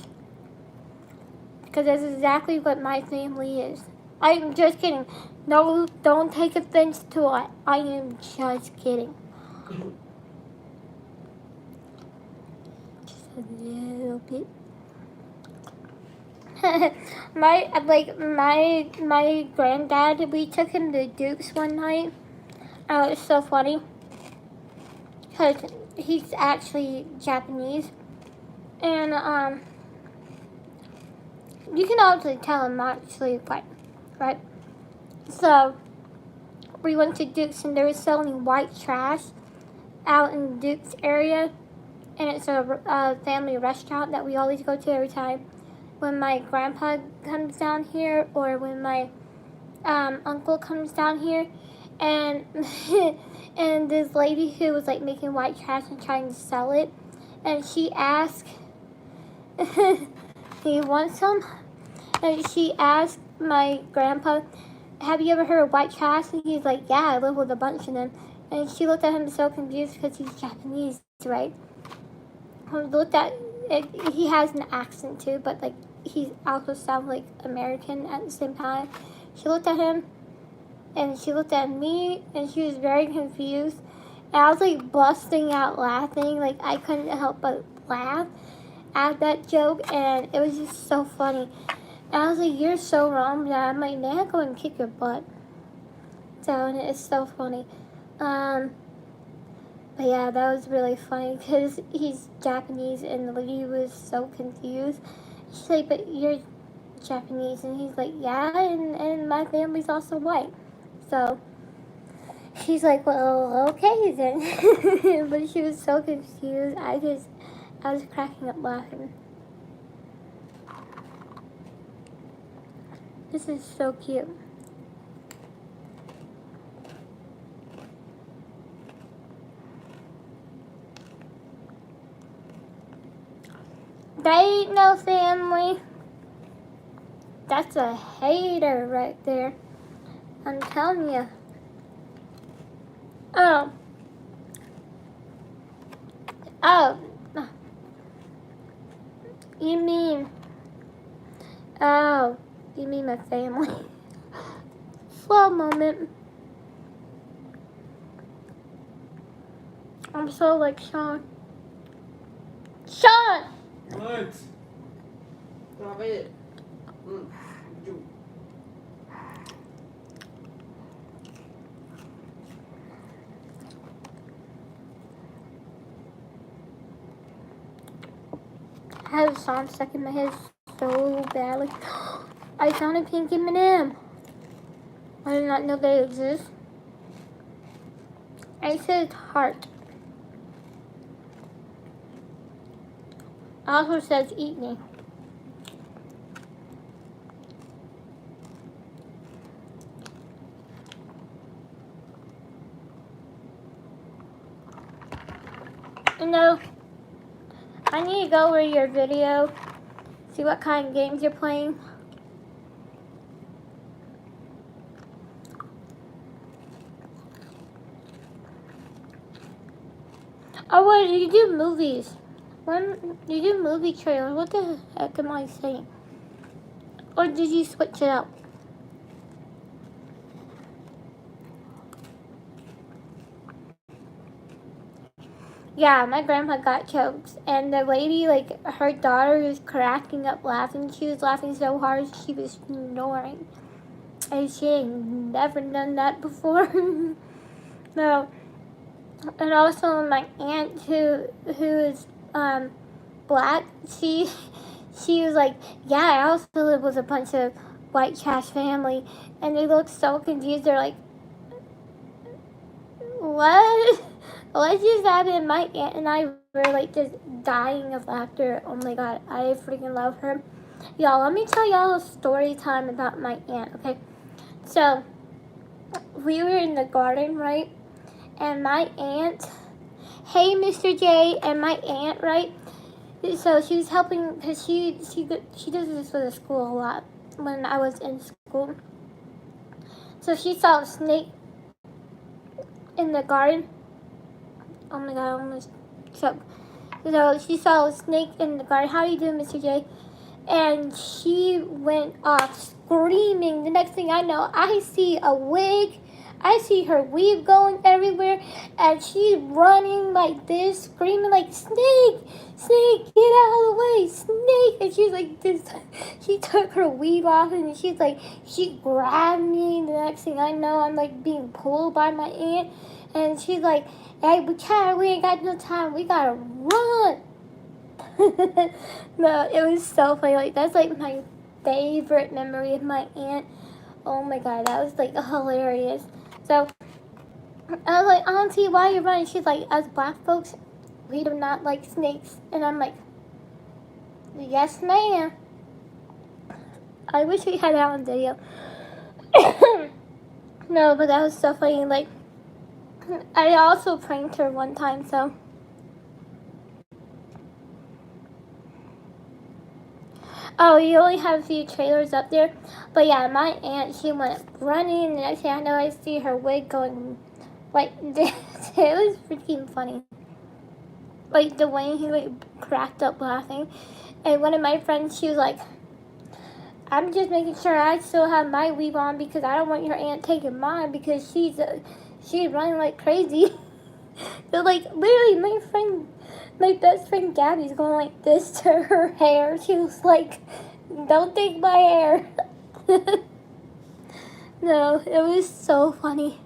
Because that's exactly what my family is. I'm just kidding. No, don't take offense to it. I am just kidding. Just a little bit. my granddad, we took him to Duke's one night. Oh, it's so funny. Because he's actually Japanese. And, you can obviously tell I'm actually white, right? So, we went to Duke's and they were selling white trash out in Duke's area. And it's a family restaurant that we always go to every time when my grandpa comes down here or when my uncle comes down here. And and this lady who was like making white trash and trying to sell it, and she asked, "Do you want some?" And she asked my grandpa, "Have you ever heard of white trash?" And he's like, "Yeah, I live with a bunch of them." And she looked at him so confused because he's Japanese, right? Looked at it, he has an accent too, but like he also sounds like American at the same time. She looked at him, and she looked at me, and she was very confused. And I was like busting out laughing, like I couldn't help but laugh at that joke, and it was just so funny. And I was like, "You're so wrong, Dad." I'm like, "Now go and kick your butt." So, and it's so funny. But yeah, that was really funny because he's Japanese, and the lady was so confused. She's like, "But you're Japanese," and he's like, "Yeah, and my family's also white." So she's like, "Well, okay then." But she was so confused. I was cracking up laughing. This is so cute. They ain't no family. That's a hater right there. I'm telling you. Oh. You mean, you mean my family. Slow moment. I'm so like Sean. Sean! What? Stop it. I have a song stuck in my head so badly. I found a pink M&M. I did not know they exist. I said heart. It also says eat me. You know, I need to go over your video, see what kind of games you're playing. Oh, wait, you do movies. When you do movie trailers, what the heck am I saying? Or did you switch it up? Yeah, my grandma got choked, and the lady, like, her daughter was cracking up laughing. She was laughing so hard she was snoring. And she ain't never done that before. No. And also my aunt who is black, she was like, "Yeah, I also live with a bunch of white trash family," and they look so confused. They're like, "What? What just happened?" My aunt and I were like just dying of laughter. Oh my god, I freaking love her. Y'all, let me tell y'all a story time about my aunt, okay? So, we were in the garden, right? And my aunt, hey Mr. J, and my aunt, right? So she was helping, because she does this for the school a lot when I was in school. So she saw a snake in the garden. Oh my god, I almost choked. So she saw a snake in the garden. "How are you doing, Mr. J?" And she went off screaming. The next thing I know, I see a wig. I see her weave going everywhere, and she's running like this, screaming like, "Snake! Snake, get out of the way! Snake!" And she's like this. She took her weave off, and she's like, she grabbed me. The next thing I know, I'm like being pulled by my aunt, and she's like, "Hey, we ain't got no time. We gotta run." No, it was so funny. Like, that's like my favorite memory of my aunt. Oh my god, that was like hilarious. So I was like, "Auntie, why are you running?" She's like, "As black folks, we do not like snakes." And I'm like, "Yes, ma'am." I wish we had that on video. No, but that was so funny. Like, I also pranked her one time, so. Oh, you only have a few trailers up there. But yeah, my aunt, she went running, and the next thing I know, I see her wig going like this. It was freaking funny. Like the way he like cracked up laughing. And one of my friends, she was like, I'm just making sure I still have my weave on because I don't want your aunt taking mine because she's running like crazy. So like literally, my best friend Gabby's going like this to her hair. She was like, "Don't take my hair." No, it was so funny.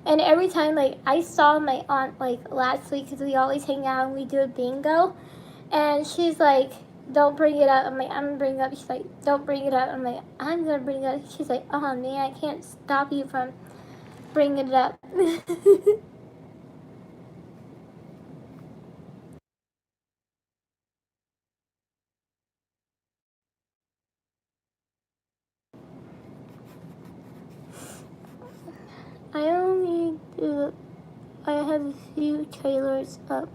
And every time, like, I saw my aunt, like, last week, because we always hang out and we do a bingo. And she's like, don't bring it up. I'm like, I'm going to bring it up. She's like, don't bring it up. I'm like, I'm going to bring it up. She's like, oh, man, I can't stop you from bringing it up. I have a few trailers up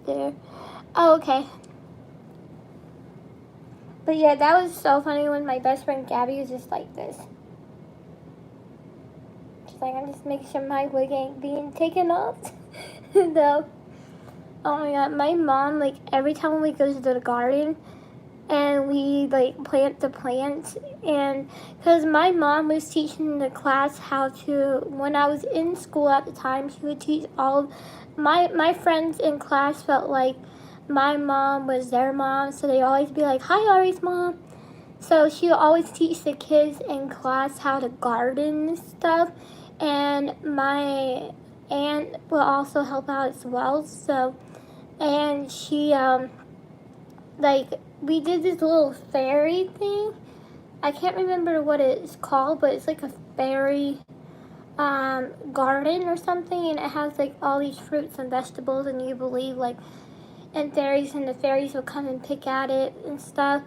there. Oh, okay. But yeah, that was so funny when my best friend Gabby was just like this. She's like, I'm just making sure my wig ain't being taken off. No. Oh my god, my mom, like, every time we go to the garden and we, like, plant the plants, and because my mom was teaching the class how to, when I was in school at the time, she would teach all, my friends in class felt like my mom was their mom, so they'd always be like, hi, Ari's mom. So she would always teach the kids in class how to garden and stuff, and my aunt will also help out as well, so, and she, like, we did this little fairy thing. I can't remember what it's called, but it's like a fairy, garden or something, and it has, like, all these fruits and vegetables, and you believe, like, in fairies, and the fairies will come and pick at it and stuff.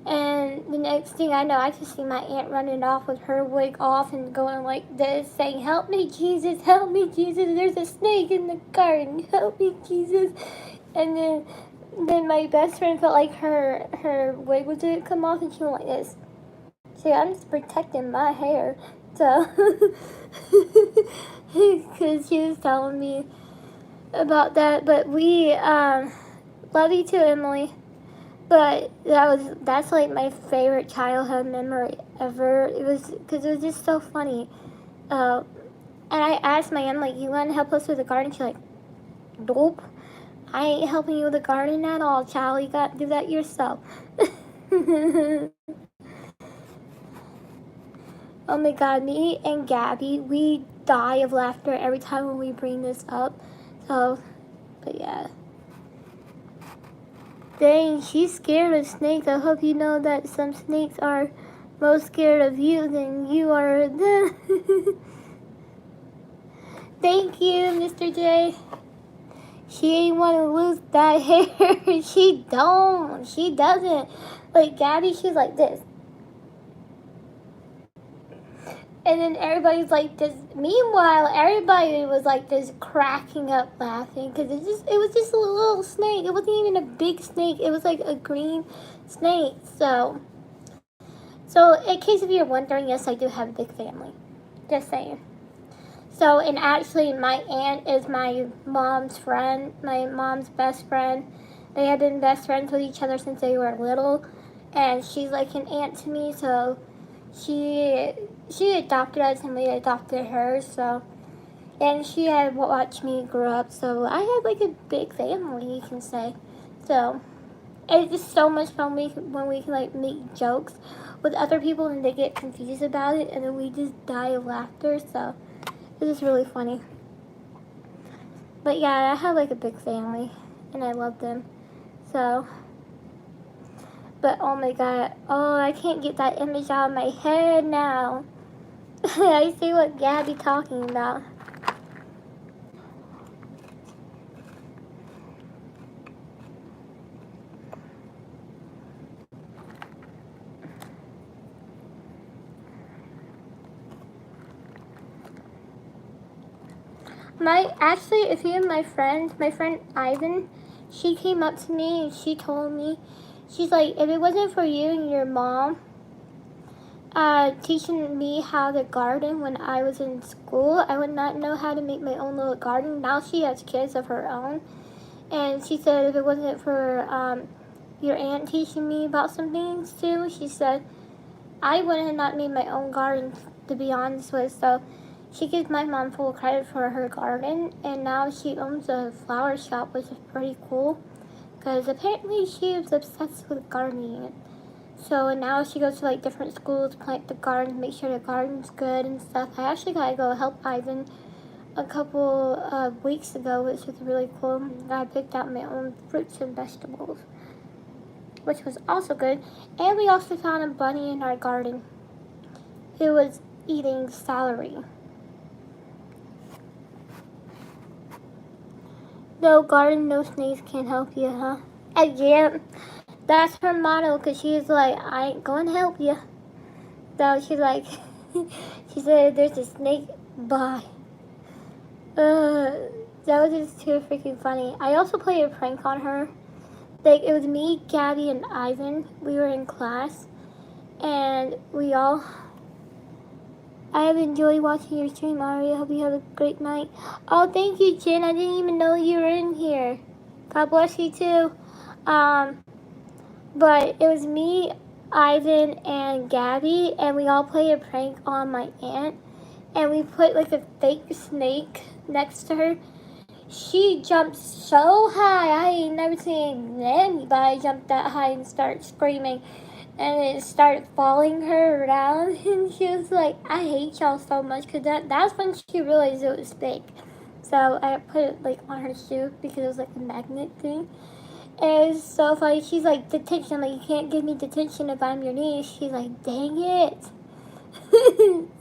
And the next thing I know, I just see my aunt running off with her wig off and going like this, saying, help me, Jesus, there's a snake in the garden, help me, Jesus. And then my best friend felt like her wig was going to come off, and she went like this. See, I'm just protecting my hair. So, because she was telling me about that. But we, love you too, Emily. But that's like my favorite childhood memory ever. It was because it was just so funny. And I asked my aunt, like, you want to help us with the garden? She's like, nope, I ain't helping you with the garden at all, child. You got to do that yourself. Oh my god, me and Gabby, we die of laughter every time when we bring this up. So, but yeah. Dang, she's scared of snakes. I hope you know that some snakes are more scared of you than you are of them. Thank you, Mr. J. She ain't want to lose that hair. She don't. She doesn't. Like, Gabby, she's like this. And then everybody's like this. Meanwhile, everybody was like this, cracking up laughing because it was just a little snake. It wasn't even a big snake. It was like a green snake. So in case if you're wondering, yes, I do have a big family. Just saying. So, and actually, my aunt is my mom's friend, my mom's best friend. They have been best friends with each other since they were little, and she's like an aunt to me. So she adopted us and we adopted her, so, and she had watched me grow up, so I had like a big family, you can say. So it's just so much fun when we can like make jokes with other people and they get confused about it, and then we just die of laughter. So it's just really funny. But yeah, I have like a big family and I love them. So, but oh my god, oh, I can't get that image out of my head now. I see what Gabby talking about. Actually, if you my friend Ivan, she came up to me and she told me, she's like, if it wasn't for you and your mom teaching me how to garden when I was in school, I would not know how to make my own little garden. Now she has kids of her own, and she said if it wasn't for your aunt teaching me about some things too, she said I would have not made my own garden, to be honest with. So she gives my mom full credit for her garden, and now she owns a flower shop, which is pretty cool. Because apparently she was obsessed with gardening. So now she goes to like different schools, plant the garden, make sure the garden's good and stuff. I actually gotta go help Ivan a couple of weeks ago, which was really cool. I picked out my own fruits and vegetables, which was also good. And we also found a bunny in our garden who was eating celery. No garden, no snakes can help you, huh? Again, that's her motto, because she's like, I ain't going to help you. So she's like, she said, there's a snake, bye. That was just too freaking funny. I also played a prank on her. Like, it was me, Gabby, and Ivan. We were in class, and I have enjoyed watching your stream, Ari. I hope you have a great night. Oh, thank you, Jen. I didn't even know you were in here. God bless you, too. But it was me, Ivan, and Gabby, and we all played a prank on my aunt. And we put, like, a fake snake next to her. She jumped so high. I ain't never seen anybody jump that high and start screaming. And it started following her around. And she was like, I hate y'all so much. Because that's when she realized it was fake. So I put it, like, on her shoe because it was, like, a magnet thing. And it was so funny. She's like, detention. Like, you can't give me detention if I'm your niece. She's like, dang it.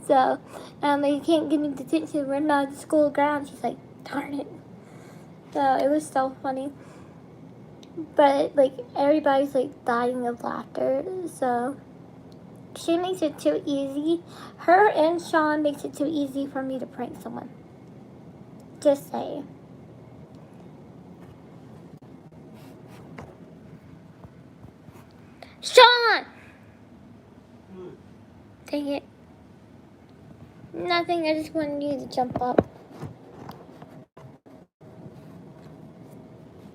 So, like, you can't give me detention. We're not at the school ground. She's like, darn it. So it was so funny. But, like, everybody's, like, dying of laughter. So she makes it too easy. Her and Sean makes it too easy for me to prank someone. Just saying. Sean! Dang it. Nothing, I just wanted you to jump up.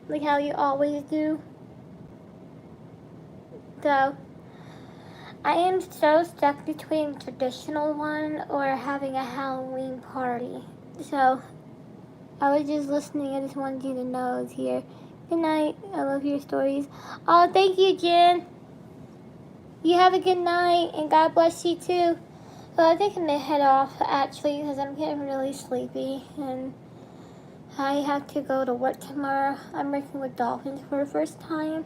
Like how you always do. So, I am so stuck between traditional one or having a Halloween party. So, I was just listening. I just wanted you to know I was here. Good night. I love your stories. Oh, thank you, Jen. You have a good night, and God bless you too. Well, I think I'm gonna head off actually because I'm getting really sleepy, and I have to go to work tomorrow. I'm working with dolphins for the first time.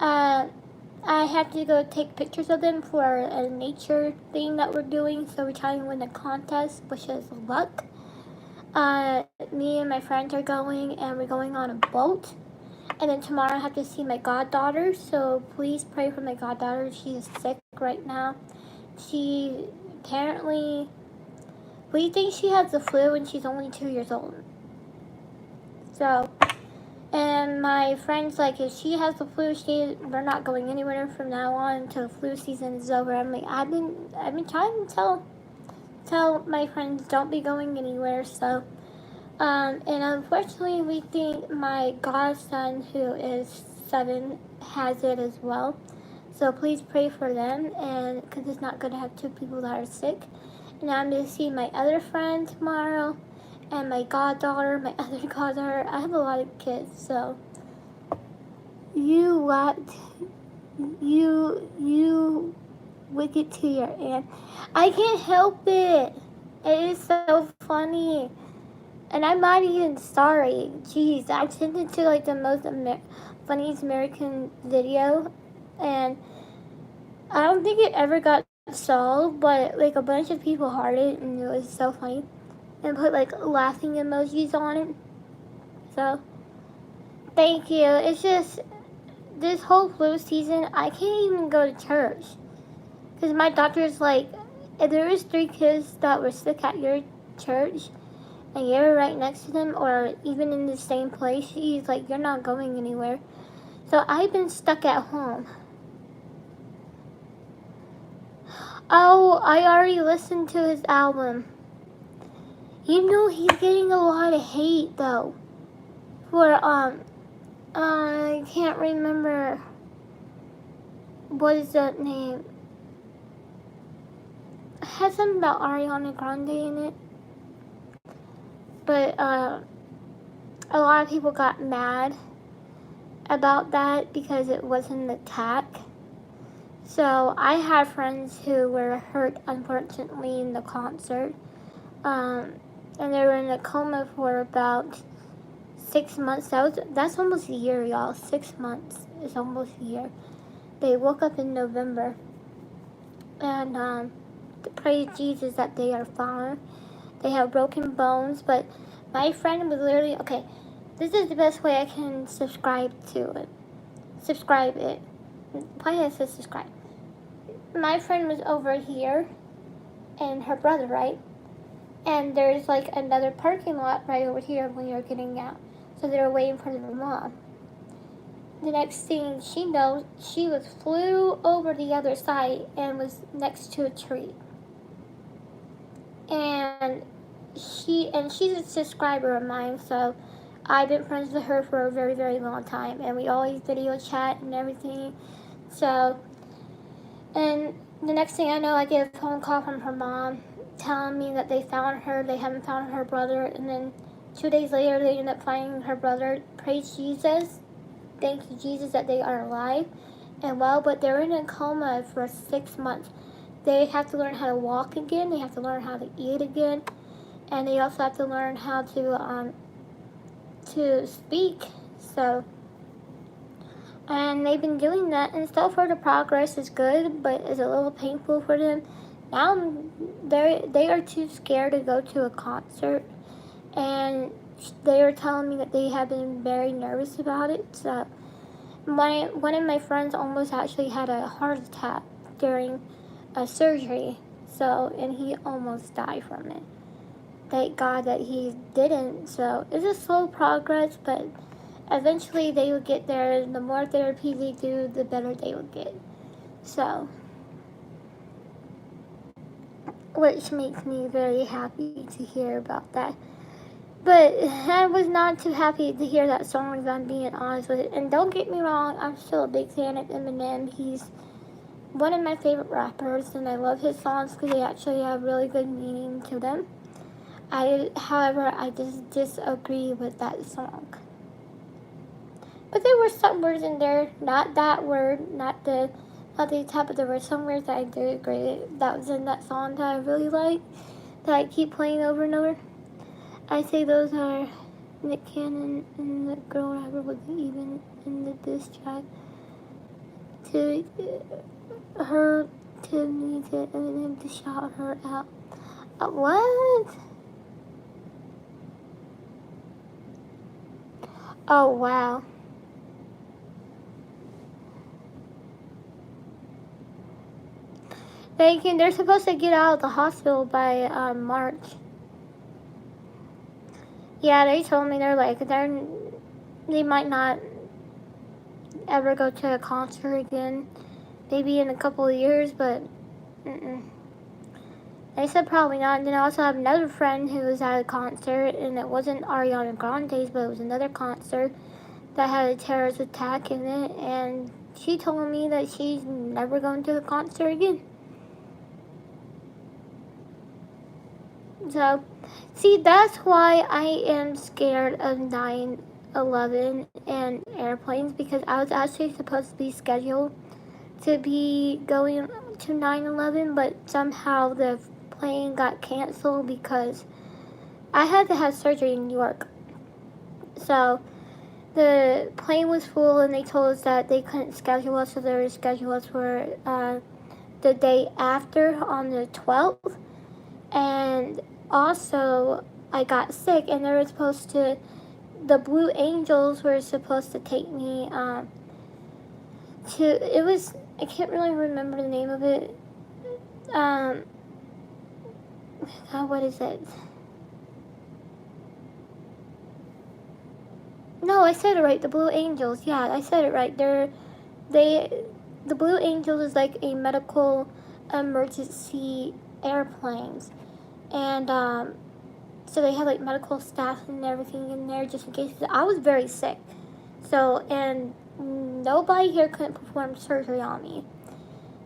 I have to go take pictures of them for a nature thing that we're doing, so we're trying to win a contest, which is luck. Me and my friends are going, and we're going on a boat. And then tomorrow I have to see my goddaughter, so please pray for my goddaughter. She is sick right now. She apparently, we think she has the flu and she's only 2 years old. So, and my friend's like, if she has the flu, we're not going anywhere from now on until the flu season is over. I'm like, I've been trying to tell my friends don't be going anywhere. So, and unfortunately, we think my godson, who is 7, has it as well. So please pray for them, and because it's not good to have 2 people that are sick. And I'm going to see my other friend tomorrow, and my goddaughter, my other goddaughter. I have a lot of kids, so you wicked to your aunt. I can't help it. It is so funny. And I'm not even sorry. Jeez, I sent it to like the most funniest American video, and I don't think it ever got solved, but like a bunch of people hearted, and it was so funny, and put like laughing emojis on it. So thank you. It's just this whole flu season, I can't even go to church because my doctor's like, if there was 3 kids that were sick at your church and you're right next to them or even in the same place, he's like, you're not going anywhere. So I've been stuck at home. Oh, I already listened to his album. You know he's getting a lot of hate though. For I can't remember what is that name. had something about Ariana Grande in it. But a lot of people got mad about that because it wasn't an attack. So I had friends who were hurt, unfortunately, in the concert. And they were in a coma for about 6 months. That's almost a year, y'all. 6 months is almost a year. They woke up in November. And praise Jesus that they are fine. They have broken bones, but my friend was literally, okay, this is the best way I can subscribe it. Why did I say subscribe? My friend was over here, and her brother, right? And there's like another parking lot right over here when you're getting out. So they were waiting for their mom. The next thing she knows, she flew over the other side and was next to a tree. And she's a subscriber of mine, so I've been friends with her for a very, very long time, and we always video chat and everything. So, and the next thing I know, I get a phone call from her mom telling me that they found her, they haven't found her brother, and then 2 days later, they end up finding her brother. Praise Jesus. Thank you, Jesus, that they are alive and well, but they're in a coma for 6 months. They have to learn how to walk again, they have to learn how to eat again, and they also have to learn how to speak. So, and they've been doing that, and so far the progress is good, but it's a little painful for them. Now they are too scared to go to a concert, and they are telling me that they have been very nervous about it. So one of my friends almost actually had a heart attack during a surgery, so, and he almost died from it. Thank God that he didn't. So it's a slow progress, but eventually they will get there. The more therapy they do, the better they will get. So, which makes me very happy to hear about that. But I was not too happy to hear that song, if I'm being honest with it. And don't get me wrong, I'm still a big fan of Eminem. He's one of my favorite rappers, and I love his songs because they actually have really good meaning to them. However, I just disagree with that song. But there were some words in there, not that word, not the top, but there were some words that I did agree that was in that song that I really like, that I keep playing over and over. I say those are Nick Cannon and the girl rapper wasn't even in the diss track. To her, to me, to Eminem to shout her out. What? Oh, wow. They're supposed to get out of the hospital by March. Yeah, they told me they're like, they might not ever go to a concert again. Maybe in a couple of years, but they said probably not. And then I also have another friend who was at a concert, and it wasn't Ariana Grande's, but it was another concert that had a terrorist attack in it, and she told me that she's never going to a concert again. So, see, that's why I am scared of 9/11 and airplanes, because I was actually supposed to be scheduled to be going to 9/11, but somehow the plane got canceled because I had to have surgery in New York. So the plane was full, and they told us that they couldn't schedule us, so they would schedule us for the day after on the 12th. And also, I got sick, and they were supposed to, the Blue Angels were supposed to take me it was, I can't really remember the name of it. What is it? No, I said it right. The Blue Angels. Yeah, I said it right. The Blue Angels is like a medical emergency airplanes, and so they had like medical staff and everything in there just in case. I was very sick, so, and nobody here couldn't perform surgery on me,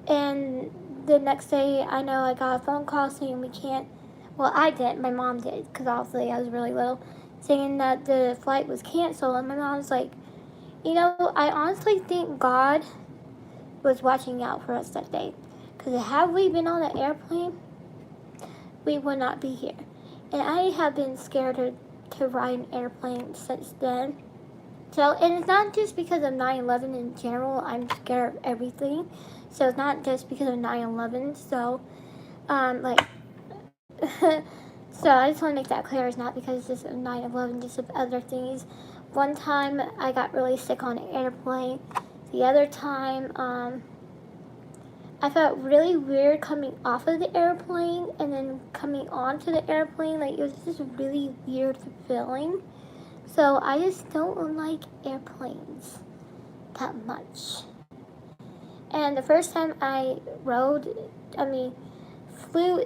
and the next day, I know I got a phone call saying we can't. Well, I didn't. My mom did, because obviously I was really little, saying that the flight was canceled. And my mom was like, you know, I honestly think God was watching out for us that day. Because had we been on an airplane, we would not be here. And I have been scared to ride an airplane since then. So, and it's not just because of 9/11 in general. I'm scared of everything. So it's not just because of 9/11. So, like, so I just want to make that clear. It's not because it's just of 9/11, just of other things. One time I got really sick on an airplane. The other time, I felt really weird coming off of the airplane and then coming onto the airplane. Like, it was just a really weird feeling. So I just don't like airplanes that much. And the first time I flew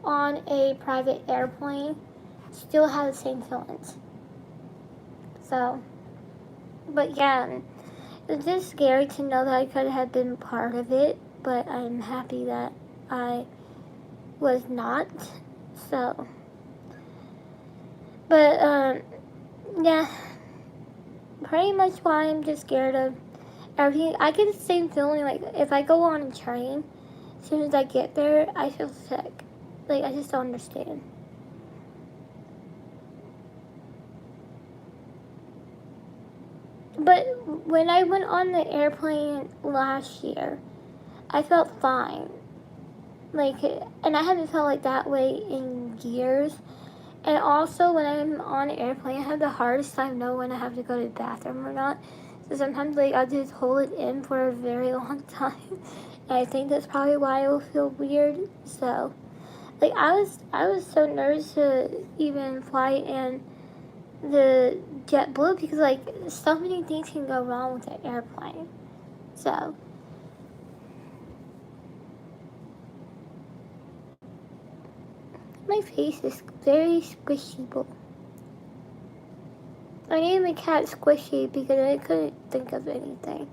on a private airplane, still had the same feelings. So, but yeah, it's just scary to know that I could have been part of it, but I'm happy that I was not. So, but yeah, pretty much why I'm just scared of everything. I get the same feeling, like, if I go on a train, as soon as I get there, I feel sick. Like, I just don't understand. But when I went on the airplane last year, I felt fine. Like, and I haven't felt like that way in years. And also, when I'm on an airplane, I have the hardest time knowing when I have to go to the bathroom or not. So sometimes, like, I just hold it in for a very long time. And I think that's probably why I will feel weird. So, like, I was so nervous to even fly in the JetBlue because, like, so many things can go wrong with an airplane. So, my face is very squishy. I named the cat Squishy because I couldn't think of anything.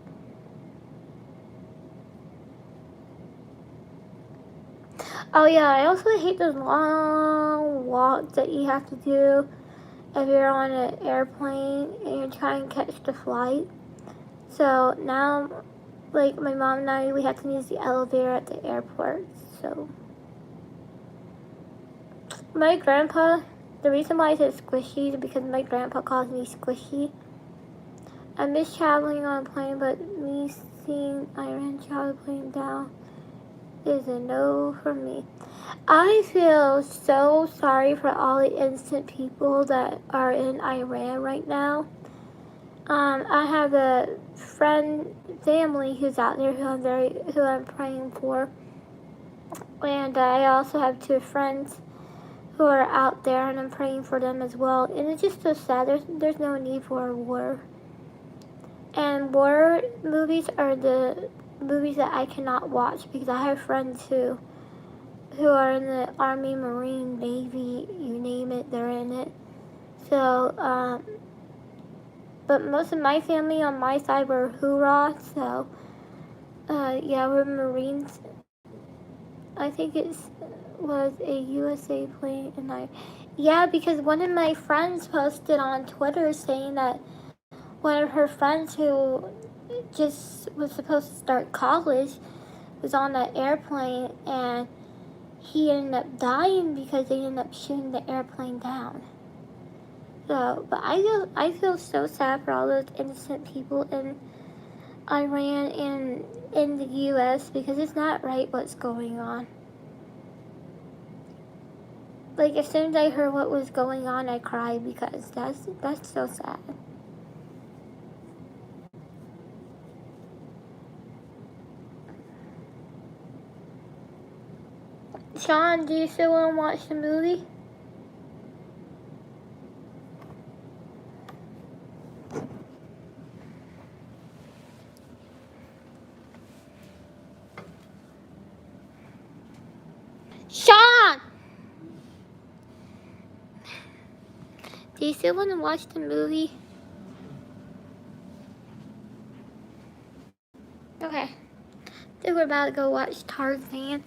Oh yeah, I also hate those long walks that you have to do if you're on an airplane and you're trying to catch the flight. So now, like, my mom and I, we have to use the elevator at the airport. So my grandpa, the reason why I said Squishy is because my grandpa calls me Squishy. I miss traveling on a plane, but me seeing Iran traveling down is a no for me. I feel so sorry for all the innocent people that are in Iran right now. I have a family who's out there who I'm praying for, and I also have 2 friends who are out there, and I'm praying for them as well. And it's just so sad. There's no need for a war. And war movies are the movies that I cannot watch because I have friends who are in the Army, Marine, Navy, you name it, they're in it. So, but most of my family on my side were Hoorah, so, yeah, we're Marines. I think it was a USA plane, and yeah, because one of my friends posted on Twitter saying that one of her friends who just was supposed to start college was on that airplane, and he ended up dying because they ended up shooting the airplane down. So, but I feel so sad for all those innocent people in Iran and in the U.S. because it's not right what's going on. Like, as soon as I heard what was going on, I cried because that's so sad. Sean, do you still want to watch the movie? Sean! Do you still want to watch the movie? Okay. The we're about to go watch Tarzan.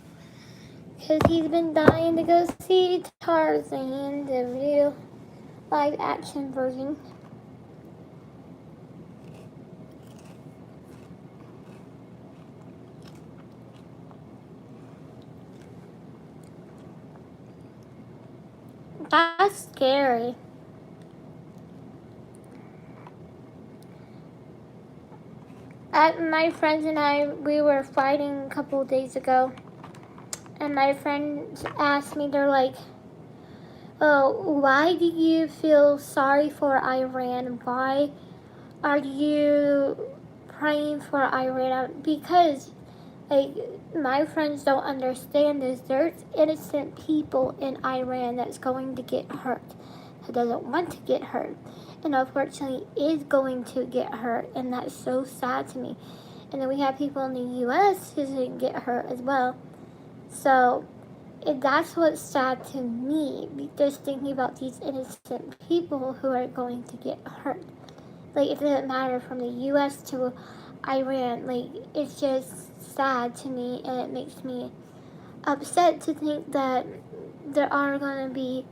Because he's been dying to go see Tarzan, the real live action version. That's scary. My friends and I, we were fighting a couple of days ago. And my friends asked me, they're like, oh, why do you feel sorry for Iran? Why are you praying for Iran? Because, like, my friends don't understand this. There's innocent people in Iran that's going to get hurt, who doesn't want to get hurt, and unfortunately is going to get hurt, and that's so sad to me. And then we have people in the U.S. who didn't get hurt as well. So that's what's sad to me, just thinking about these innocent people who are going to get hurt. Like, it doesn't matter from the U.S. to Iran. Like, it's just sad to me, and it makes me upset to think that there are going to be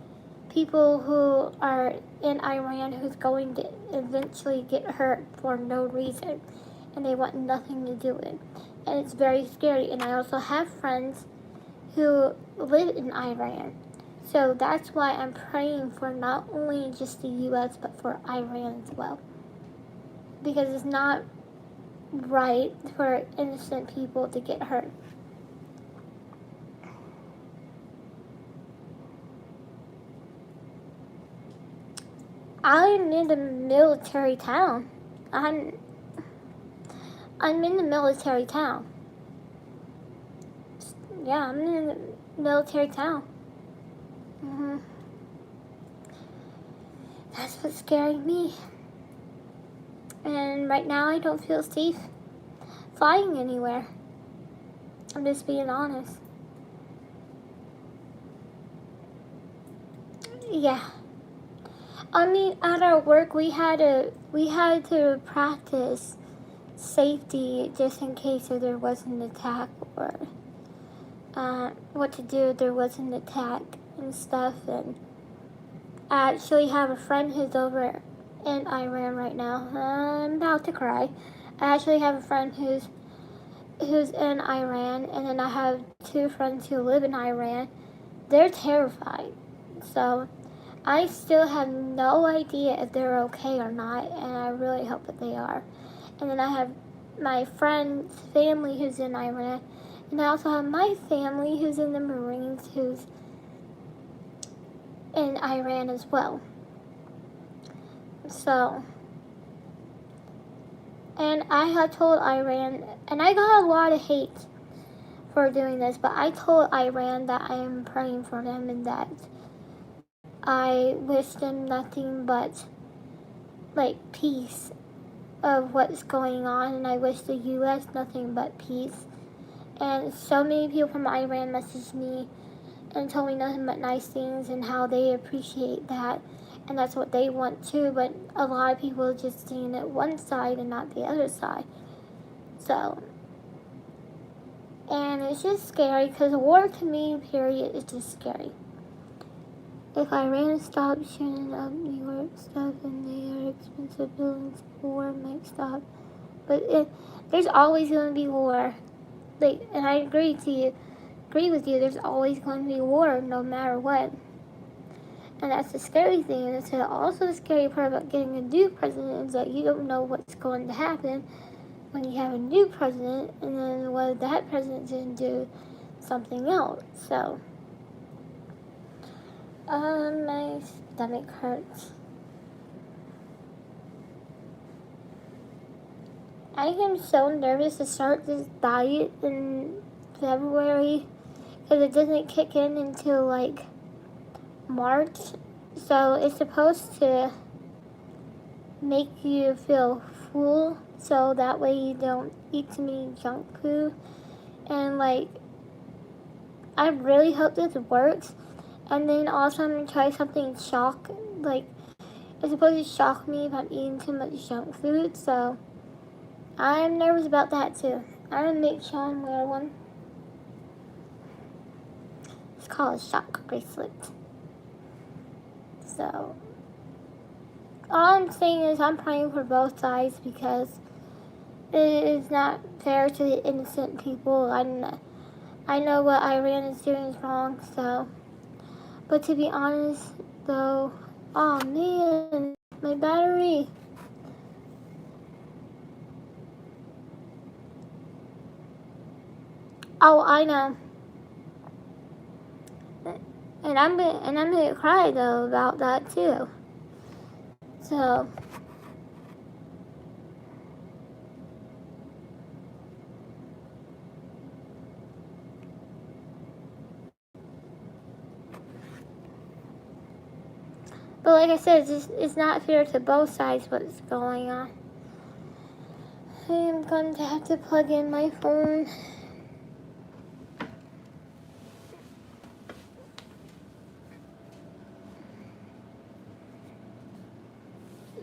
people who are in Iran who's going to eventually get hurt for no reason, and they want nothing to do with it. And it's very scary. And I also have friends who live in Iran. So that's why I'm praying for not only just the U.S. but for Iran as well. Because it's not right for innocent people to get hurt. I'm in a military town. I'm in the military town. Yeah, I'm in a military town. That's what's scaring me. And right now I don't feel safe flying anywhere. I'm just being honest. Yeah. I mean, at our work we had to practice safety just in case if there was an attack, or what to do if there was an attack and stuff. And I actually have a friend who's over in Iran right now. I'm about to cry. I actually have a friend who's in Iran, and then I have two friends who live in Iran. They're terrified. So I still have no idea if they're okay or not, and I really hope that they are. And then I have my friend's family who's in Iran, and I also have my family who's in the Marines who's in Iran as well. So, and I had told Iran, and I got a lot of hate for doing this, but I told Iran that I am praying for them and that I wish them nothing but, like, peace of what's going on, and I wish the U.S. nothing but peace. And so many people from Iran messaged me and told me nothing but nice things and how they appreciate that, and that's what they want too. But a lot of people are just seeing it one side and not the other side. So, and it's just scary, because war to me, period, is just scary. If Iran stopped shooting up New York stuff and they are expensive buildings, war might stop. But there's always going to be war. Like, and I agree with you. There's always going to be war, no matter what. And that's the scary thing. And it's also the scary part about getting a new president is that you don't know what's going to happen when you have a new president, and then what that president's going to do something else. So, my stomach hurts. I am so nervous to start this diet in February, because it doesn't kick in until like March. So it's supposed to make you feel full, so that way you don't eat too many junk food. And like, I really hope this works. And then also I'm gonna try something it's supposed to shock me if I'm eating too much junk food. So I'm nervous about that too. I'm gonna make Sean wear one. It's called a shock bracelet. So, all I'm saying is I'm praying for both sides because it is not fair to the innocent people. I know what Iran is doing is wrong, so. But to be honest, though, oh man, my battery. Oh, I know. And I'm gonna cry though about that too. So. But like I said, it's not fair to both sides what's going on. I am going to have to plug in my phone.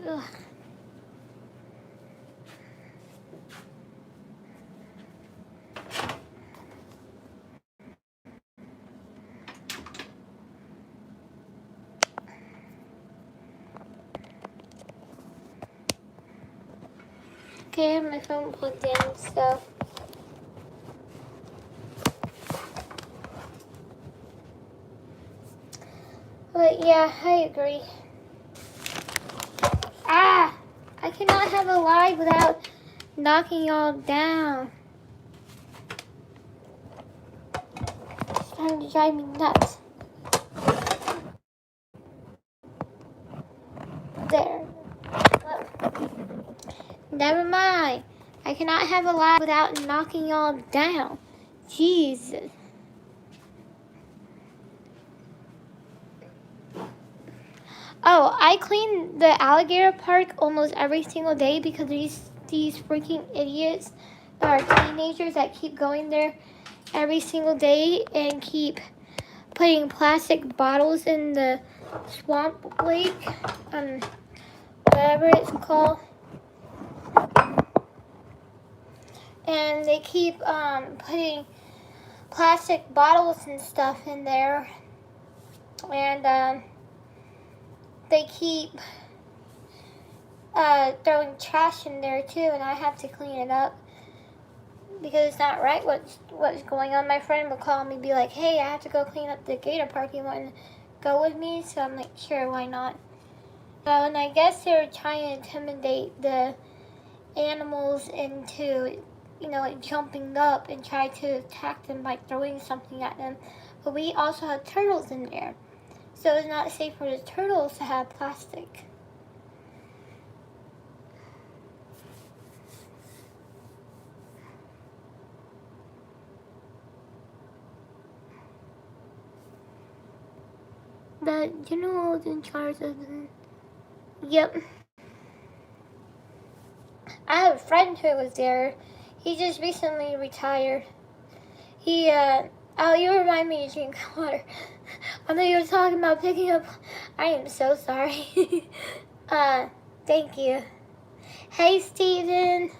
Ugh. Okay, I have my phone plugged in, so. But yeah, I agree. Ah! I cannot have a live without knocking y'all down. It's trying to drive me nuts. There. Never mind. I cannot have a live without knocking y'all down. Jesus. Oh, I clean the alligator park almost every single day because these freaking idiots are teenagers that keep going there every single day and keep putting plastic bottles in the swamp lake, whatever it's called. And they keep putting plastic bottles and stuff in there, and they keep throwing trash in there too, and I have to clean it up because it's not right what's going on. My friend would call me and be like, hey, I have to go clean up the gator park, you want to go with me? So I'm like, sure, why not? And I guess they're trying to intimidate the animals into, like jumping up and try to attack them by throwing something at them. But we also have turtles in there, so it's not safe for the turtles to have plastic. The general is in charge of the... Yep. I have a friend who was there. He just recently retired. Oh, you remind me to drink water. I know you were talking about picking up. I am so sorry. Thank you. Hey, Steven.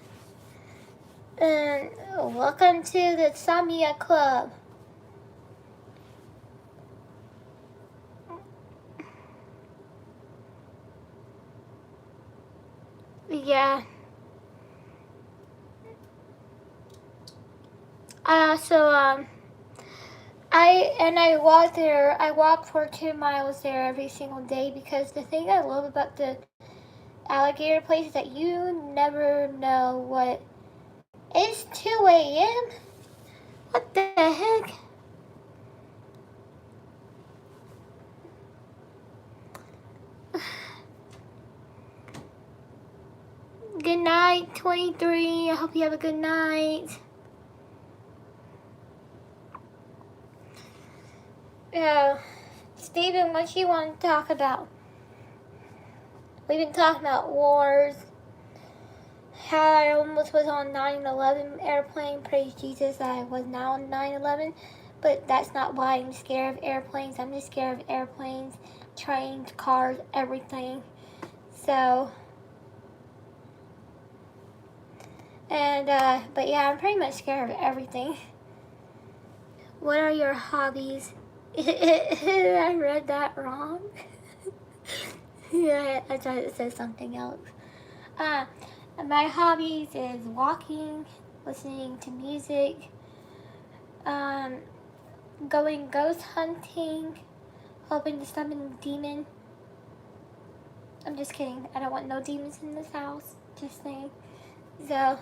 Welcome to the Samia Club. Yeah. I walk there. I walk for 2 miles there every single day because the thing I love about the alligator place is that you never know what. It's 2 a.m. What the heck? Good night, 23. I hope you have a good night. Yeah. Steven, what do you want to talk about? We've been talking about wars. How I almost was on 9/11 airplane. Praise Jesus that I was not on 9/11. But that's not why I'm scared of airplanes. I'm just scared of airplanes, trains, cars, everything. So, And, but yeah, I'm pretty much scared of everything. What are your hobbies? I read that wrong. Yeah, I thought it said something else. Uh, my hobbies is walking, listening to music, um, going ghost hunting, hoping to summon a demon. I'm just kidding. I don't want no demons in this house. Just saying. So,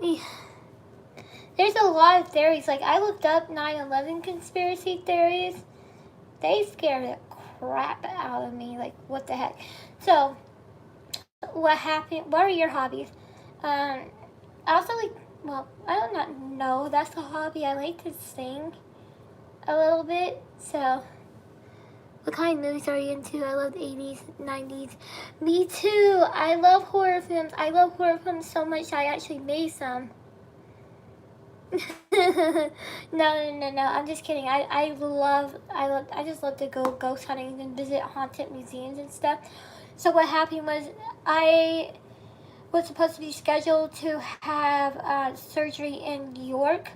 yeah. There's a lot of theories. Like, I looked up 9/11 conspiracy theories. They scared the crap out of me. Like, what the heck? So, what happened? What are your hobbies? I also like, well, I do not know that's a hobby. I like to sing a little bit. So, what kind of movies are you into? I love the 80s, 90s. Me too. I love horror films. I love horror films so much I actually made some. No. I'm just kidding. I just love to go ghost hunting and visit haunted museums and stuff. So what happened was I was supposed to be scheduled to have surgery in New York,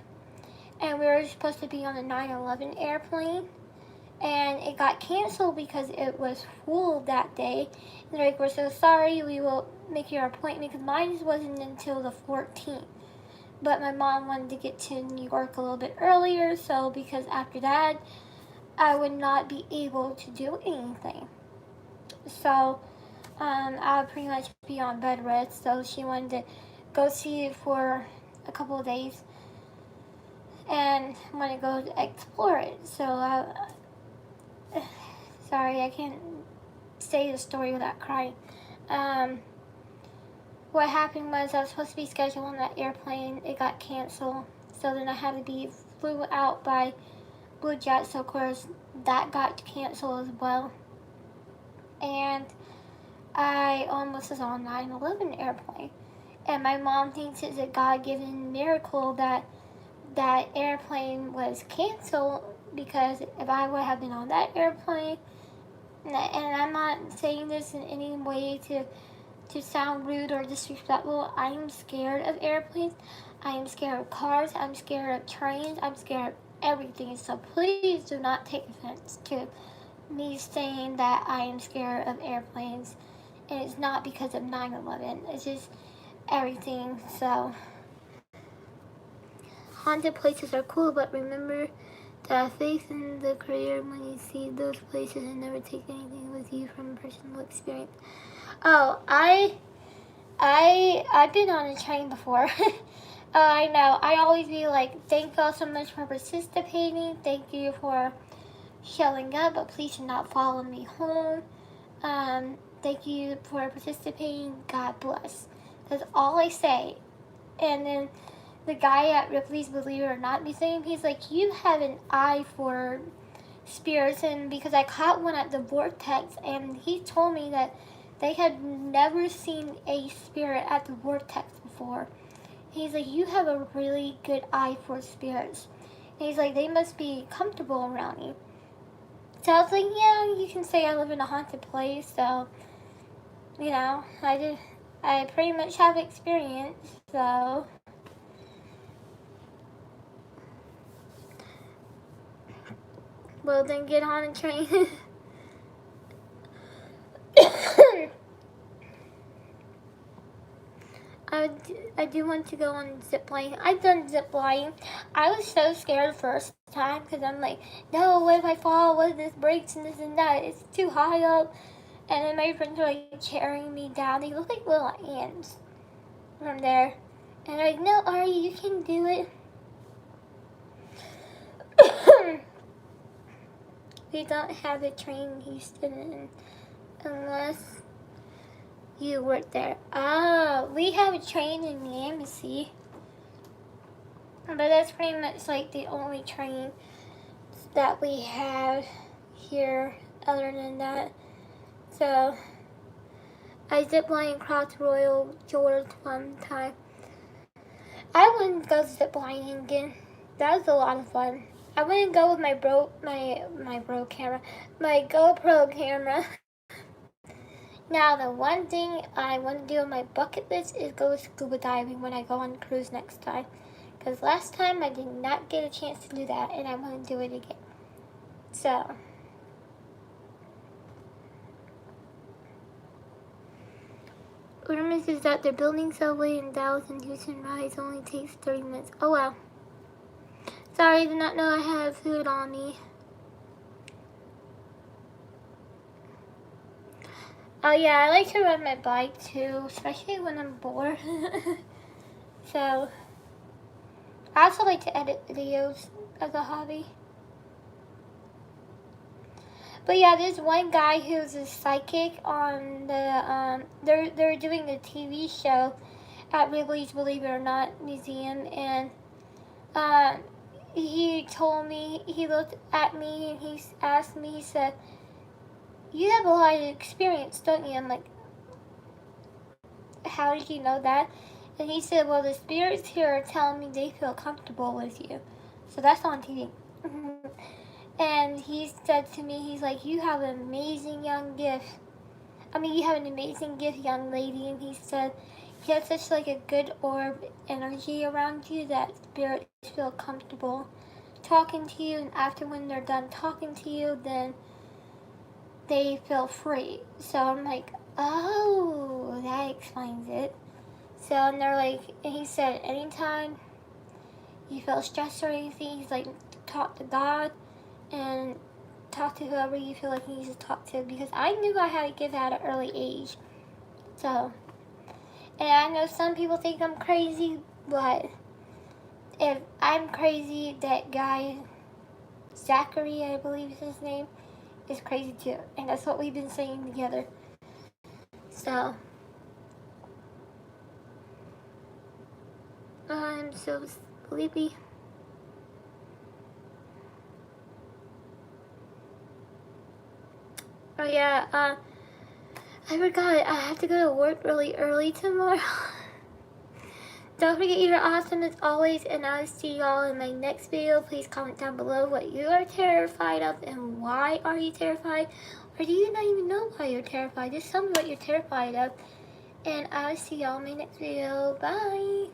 and we were supposed to be on the 9/11 airplane, and it got canceled because it was full that day. And they're like, we're so sorry, we will make your appointment, because mine wasn't until the 14th. But my mom wanted to get to New York a little bit earlier, so because after that, I would not be able to do anything. So, I would pretty much be on bed rest, so she wanted to go see it for a couple of days and want to go explore it. So, sorry, I can't say the story without crying. What happened was I was supposed to be scheduled on that airplane. It got canceled. So then I had to be flew out by Blue Jet. So of course that got canceled as well. And I almost was on 9/11 airplane. And my mom thinks it's a God-given miracle that that airplane was canceled, because if I would have been on that airplane, and I'm not saying this in any way to sound rude or disrespectful, I am scared of airplanes. I am scared of cars. I'm scared of trains. I'm scared of everything. So please do not take offense to me saying that I am scared of airplanes. And it's not because of 9/11. It's just everything. So haunted places are cool, but remember to have faith in the Creator when you see those places, and never take anything with you from personal experience. Oh, I've been on a train before. I know. I always be like, thank y'all so much for participating. Thank you for showing up, but please do not follow me home. Thank you for participating. God bless. That's all I say. And then the guy at Ripley's Believe It or Not Museum, he's like, you have an eye for spirits. And because I caught one at the Vortex, and he told me that they had never seen a spirit at the Vortex before. He's like, you have a really good eye for spirits. And he's like, they must be comfortable around you. So I was like, yeah, you can say I live in a haunted place. So, you know, I pretty much have experience. So, well, then get on a train. I do want to go on zip line. I've done zip line. I was so scared the first time, because I'm like, no, what if I fall? What if this breaks and this and that? It's too high up. And then my friends were like cheering me down. They look like little ants from there. And they're like, no, Ari, you can do it. We don't have a train in Houston unless you work there. Oh, we have a train in the embassy. But that's pretty much like the only train that we have here other than that. So, I ziplined across Royal George one time. I wouldn't go ziplining again. That was a lot of fun. I wouldn't go with my GoPro camera. Now, the one thing I want to do on my bucket list is go scuba diving when I go on cruise next time. Because last time I did not get a chance to do that, and I want to do it again. So, rumors is that they're building subway in Dallas and Houston. Rides only takes 30 minutes. Oh wow. Sorry, I did not know I had food on me. Oh yeah, I like to ride my bike too, especially when I'm bored. So, I also like to edit videos as a hobby. But yeah, there's one guy who's a psychic on the, they're doing a TV show at Wrigley's Believe It or Not Museum, and he told me, he looked at me and he asked me, he said, "You have a lot of experience, don't you?" I'm like, "How did you know that?" And he said, "Well, the spirits here are telling me they feel comfortable with you." So that's on TV. And he said to me, he's like, "You have an amazing young gift. You have an amazing gift, young lady." And he said, "You have such like a good orb energy around you that spirits feel comfortable talking to you. And after when they're done talking to you, then they feel free." So I'm like, "Oh, that explains it." So, and they're like, and he said, anytime you feel stressed or anything, he's like, talk to God and talk to whoever you feel like you need to talk to, because I knew I had a gift at an early age. So, and I know some people think I'm crazy, but if I'm crazy, that guy, Zachary, I believe is his name, is crazy too. And that's what we've been saying together. So, I'm so sleepy. Oh yeah, I forgot, I have to go to work really early tomorrow. Don't forget you're awesome as always, and I'll see y'all in my next video. Please comment down below what you are terrified of and why are you terrified, or do you not even know why you're terrified? Just tell me what you're terrified of, and I'll see y'all in my next video. Bye!